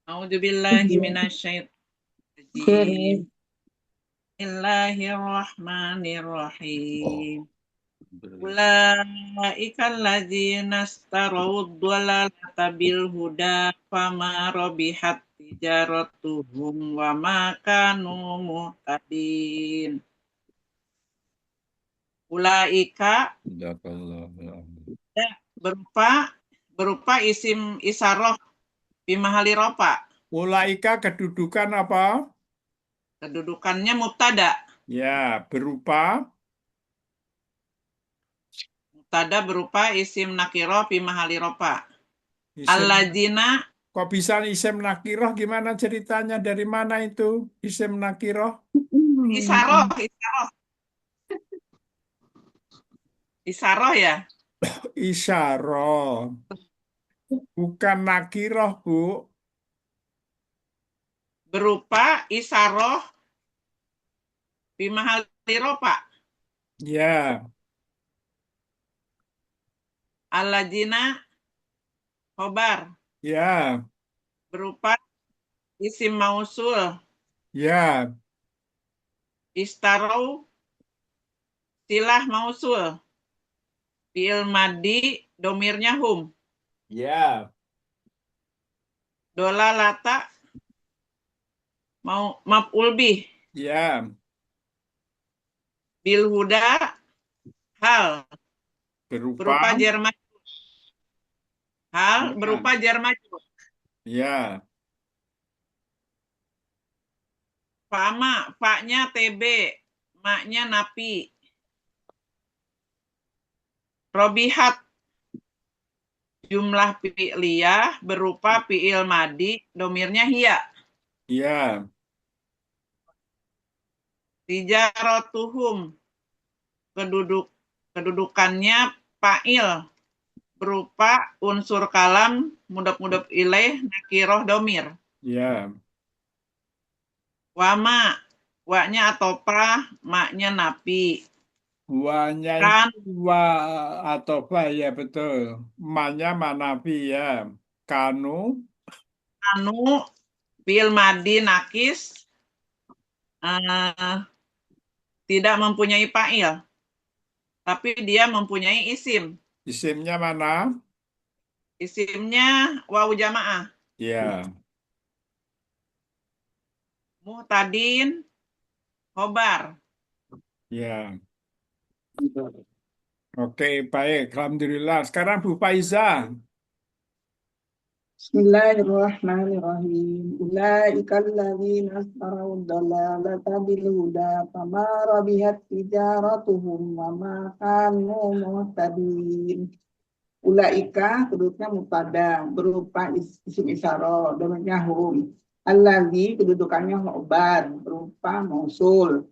Speaker 3: A'udzubillahi minasyaitonirrajim. Bismillahirrahmanirrahim. Ulaika alladzina istarawud dhalalata bil huda fama rabihat tijaratuhum wa ma kanu muhtadin. Ulaika berupa isim isaroh bimahali ropa.
Speaker 1: Ulaika kedudukan apa?
Speaker 3: Kedudukannya mubtada.
Speaker 1: Ya, berupa
Speaker 3: mubtada berupa isim nakiroh fi mahali rofa.
Speaker 1: Isim,
Speaker 3: Alladzina
Speaker 1: kok bisa isim nakiroh? Gimana ceritanya? Dari mana itu isim nakiroh?
Speaker 3: isaroh, isaroh ya,
Speaker 1: Isyarah, bukan nakiroh, Bu.
Speaker 3: berupa isaroh fi mahali rofa.
Speaker 1: Ya,
Speaker 3: Alladzina khobar
Speaker 1: ya,
Speaker 3: berupa isim mausul.
Speaker 1: ya,
Speaker 3: Istarau silah mausul. Fi'il madi domirnya hum.
Speaker 1: ya,
Speaker 3: Dolalata mau maf'ul bih.
Speaker 1: ya.
Speaker 3: Bil huda hal
Speaker 1: Berupa,
Speaker 3: berupa jar majrur. Hal
Speaker 1: ya,
Speaker 3: berupa jar majrur.
Speaker 1: ya,
Speaker 3: Fa'ama, fa-nya TB, ma-nya napi. Robihat jumlah fi'liyah berupa fi'il madi domirnya hiya.
Speaker 1: ya,
Speaker 3: Tijaratuhum kedudukannya fa'il berupa unsur kalam mudhaf ilaih nakiroh domir.
Speaker 1: ya.
Speaker 3: Wama, wa-nya atopah, ma-nya napi.
Speaker 1: Wanya
Speaker 3: Kan,
Speaker 1: itu wa atau fa, ya betul. Manya manafi, ya. Kanu,
Speaker 3: anu, fi'il madi nakis, tidak mempunyai fa'il, tapi dia mempunyai isim.
Speaker 1: isimnya mana?
Speaker 3: Isimnya wawu jamaah.
Speaker 1: Ya,
Speaker 3: Muhtadin, khobar.
Speaker 1: ya. Oke, baik. Alhamdulillah. Sekarang Bu Faiza.
Speaker 6: Bismillahirrahmanirrahim. Ulaika alladzina istarau dalalata bil huda fama rabihat tijaratuhum wa ma kanu muhtadin. Ulaika kedudukannya mubtada berupa isim isyarah domirnya hum. Alladzi kedudukannya khobar berupa mausul.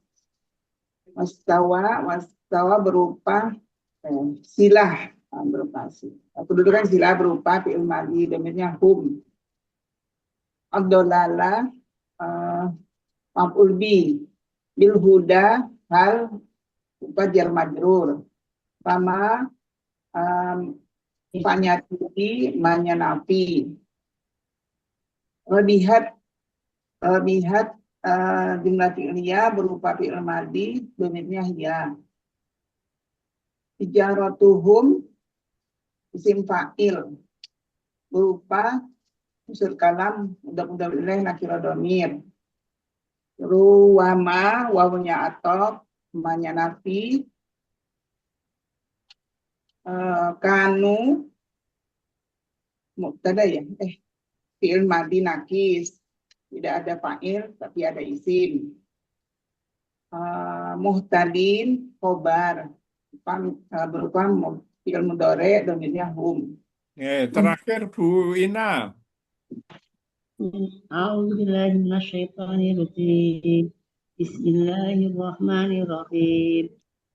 Speaker 6: Wastawa berupa silah berupa kedudukan silah berupa fi'il madhi domirnya hum. Ad-dolala maf'ul bi bil huda hal berupa jar majrur. Sama fanya tibi manya nafi. Lebihat jumlah fi'liyah berupa fi'il madhi domirnya hiya. Tijaratuhum isim fa'il berupa unsur kalam mudhaf ilaih nakira domir. Ruwama wawunya atop manya nafi. Kanu mubtada ya fi'il madi nakis tidak ada fa'il tapi ada isim. Muhtadin khobar berupa fi'il mudhari domirnya hum.
Speaker 1: Terakhir Bu Ina.
Speaker 2: A'udzubillahi minasyaitonirrajim. Bismillahirrahmanirrahim.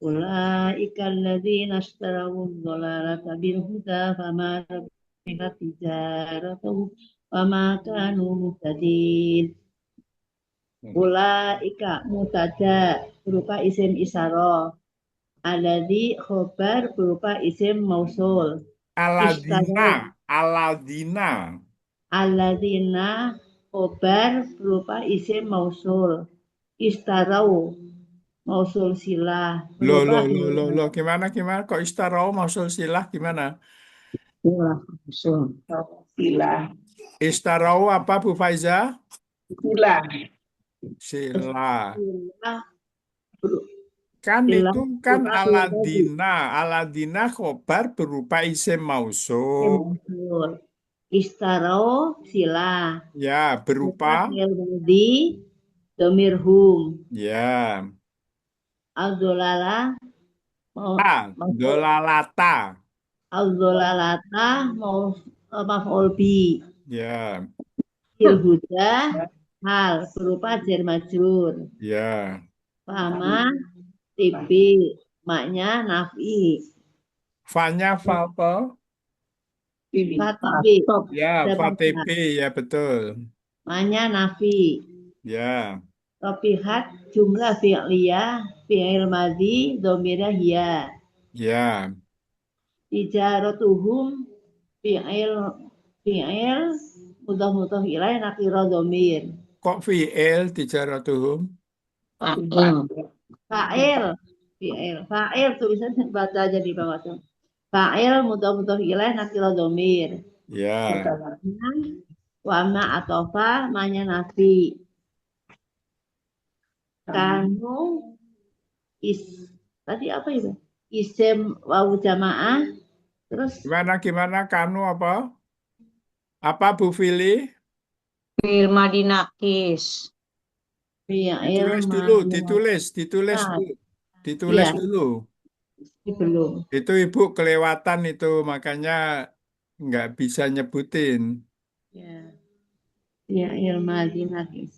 Speaker 2: Ulaika alladzina ishtaraw ad-dalalata bil huda fama rabihat tijaratuhum wa ma kanu muhtadin. Ulaika mutada berupa isim isyarah. Alladzi khobar berupa isim mausul.
Speaker 1: Aladina. Aladina.
Speaker 2: Alladzina khobar berupa isim mausul. Istarau mausul silah
Speaker 1: Loh,
Speaker 2: berupa
Speaker 1: gimana? Kok istarau mausul silah gimana?
Speaker 6: Silah.
Speaker 1: Istarau apa Bu Faiza?
Speaker 6: Silah.
Speaker 1: Sila.
Speaker 2: silah
Speaker 1: Kan
Speaker 2: silah
Speaker 1: itu kan
Speaker 2: berupa
Speaker 1: Aladina. Aladina khobar berupa isim mausul.
Speaker 2: mausul. Istarau silah
Speaker 1: Ya, berupa.
Speaker 2: di domir hum.
Speaker 1: Ya,
Speaker 2: Al-dolala mau mau
Speaker 1: Dolalata.
Speaker 2: al-dolalata mau maf'ul bi.
Speaker 1: Ya,
Speaker 2: Il huda hal berupa jar majrur.
Speaker 1: ya.
Speaker 2: Fama tibi maknya nafi.
Speaker 1: Fanya fa apa?
Speaker 2: Fatibi
Speaker 6: Stop.
Speaker 1: Ya,
Speaker 2: ada
Speaker 1: FTP,
Speaker 2: pada
Speaker 1: ya betul.
Speaker 2: maknya nafi.
Speaker 1: Ya,
Speaker 2: Topihat jumlah fi'liyah fi'il madhi domira hiya.
Speaker 1: ya.
Speaker 2: Tijaratuhum fi'il fi'il mudah ilaih nakira domir.
Speaker 1: Kok fi'il tijaratuhum?
Speaker 2: Fa'il fa'il tulisannya baca aja di bawah tuh. Fa'il mudah ilaih nakira domir.
Speaker 1: Ya,
Speaker 2: Wama atofa manya nafi. Kanu is tadi apa itu? Isem wawu jamaah terus
Speaker 1: gimana kanu apa? Apa Bu Fili?
Speaker 7: Fil madinakis.
Speaker 2: fi'il
Speaker 1: Ditulis
Speaker 2: Nah,
Speaker 1: Bu. Ditulis
Speaker 2: iya,
Speaker 1: dulu.
Speaker 2: belum.
Speaker 1: Itu Ibu kelewatan itu, makanya nggak bisa nyebutin.
Speaker 2: Ya. Fi'il madhi nakis.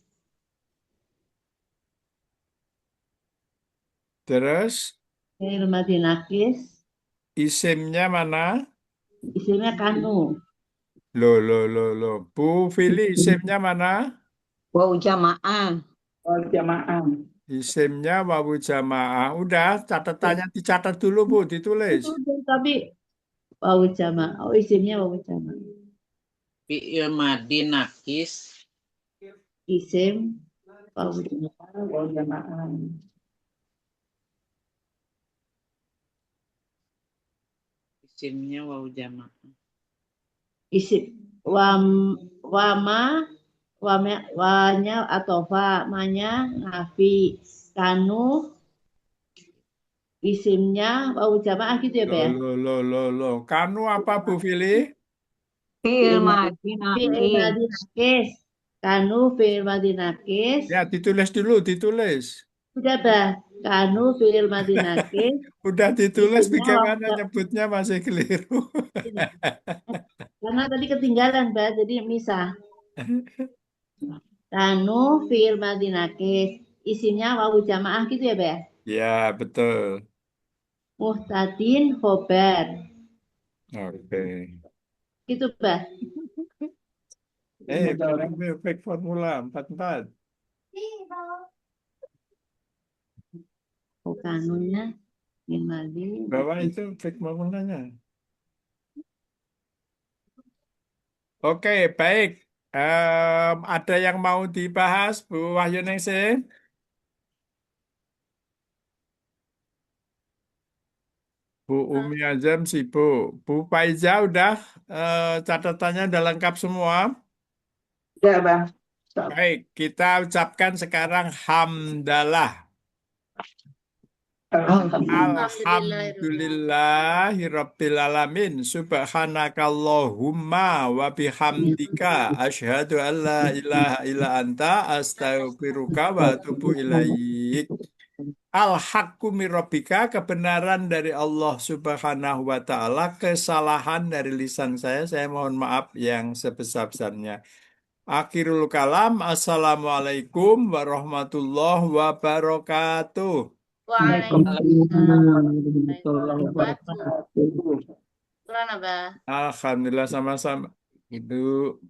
Speaker 1: Terus
Speaker 2: Fi'il madhi nakis
Speaker 1: isimnya mana?
Speaker 2: isimnya kanu.
Speaker 1: Loh. Bu Fili isimnya mana?
Speaker 7: Wau jamaah.
Speaker 6: Oh, jamaah.
Speaker 1: Isimnya wawu jamaah. Udah, catatannya dicatat dulu Bu, ditulis.
Speaker 2: Itu tapi wawu jamaah. Oh, isimnya wawu jamaah.
Speaker 3: Fi'il madi nakis.
Speaker 2: Isim wawu jamaah.
Speaker 6: Oh, jamaah.
Speaker 3: Isimnya wawu jamaah.
Speaker 2: Isim wama wanya atau fa manya nafi kanu isimnya wawu jamaah gitu ya Pak ya?
Speaker 1: Loh. Kanu apa Bu Fili?
Speaker 7: Fil
Speaker 2: Fi'il
Speaker 7: madinakis.
Speaker 2: madhi nakis. Kanu fi'il madhi nakis.
Speaker 1: Ya, ditulis dulu, ditulis.
Speaker 2: Sudah Pak. Kanu fi'il madhi nakis.
Speaker 1: Udah ditulis,
Speaker 2: Isimnya
Speaker 1: bagaimana
Speaker 2: wawu
Speaker 1: nyebutnya masih keliru.
Speaker 2: karena tadi ketinggalan Pak, jadi misah. Kanu fi'il madhi nakis. Isimnya wawu jamaah gitu ya Pak ya?
Speaker 1: Ya, betul.
Speaker 2: Muhtadin khobar.
Speaker 1: Oke.
Speaker 2: Gitu Pak.
Speaker 1: Back formula 44.
Speaker 2: Oh, kanunya fi'il madhi.
Speaker 1: Bawah itu back formulanya. Oke, baik. Ada yang mau dibahas, Bu Wahyuningsih? Bu Umi Azam sibuk. Bu Faiza udah catatannya udah lengkap semua.
Speaker 6: Ya, Bang. Stop.
Speaker 1: Baik, kita ucapkan sekarang hamdalah. Alhamdulillahirabbil alamin. Subhanakallahumma wa bihamdika asyhadu an la ilaha illa anta astaghfiruka wa atubu ilaik. Al-haqqu mir rabbika, kebenaran dari Allah Subhanahu wa taala, kesalahan dari lisan saya mohon maaf yang sebesar-besarnya. Akhirul kalam, assalamualaikum warahmatullahi wabarakatuh.
Speaker 5: Waalaikumsalam warahmatullahi wabarakatuh. Alhamdulillah,
Speaker 1: Alhamdulillah sama-sama. Ibu.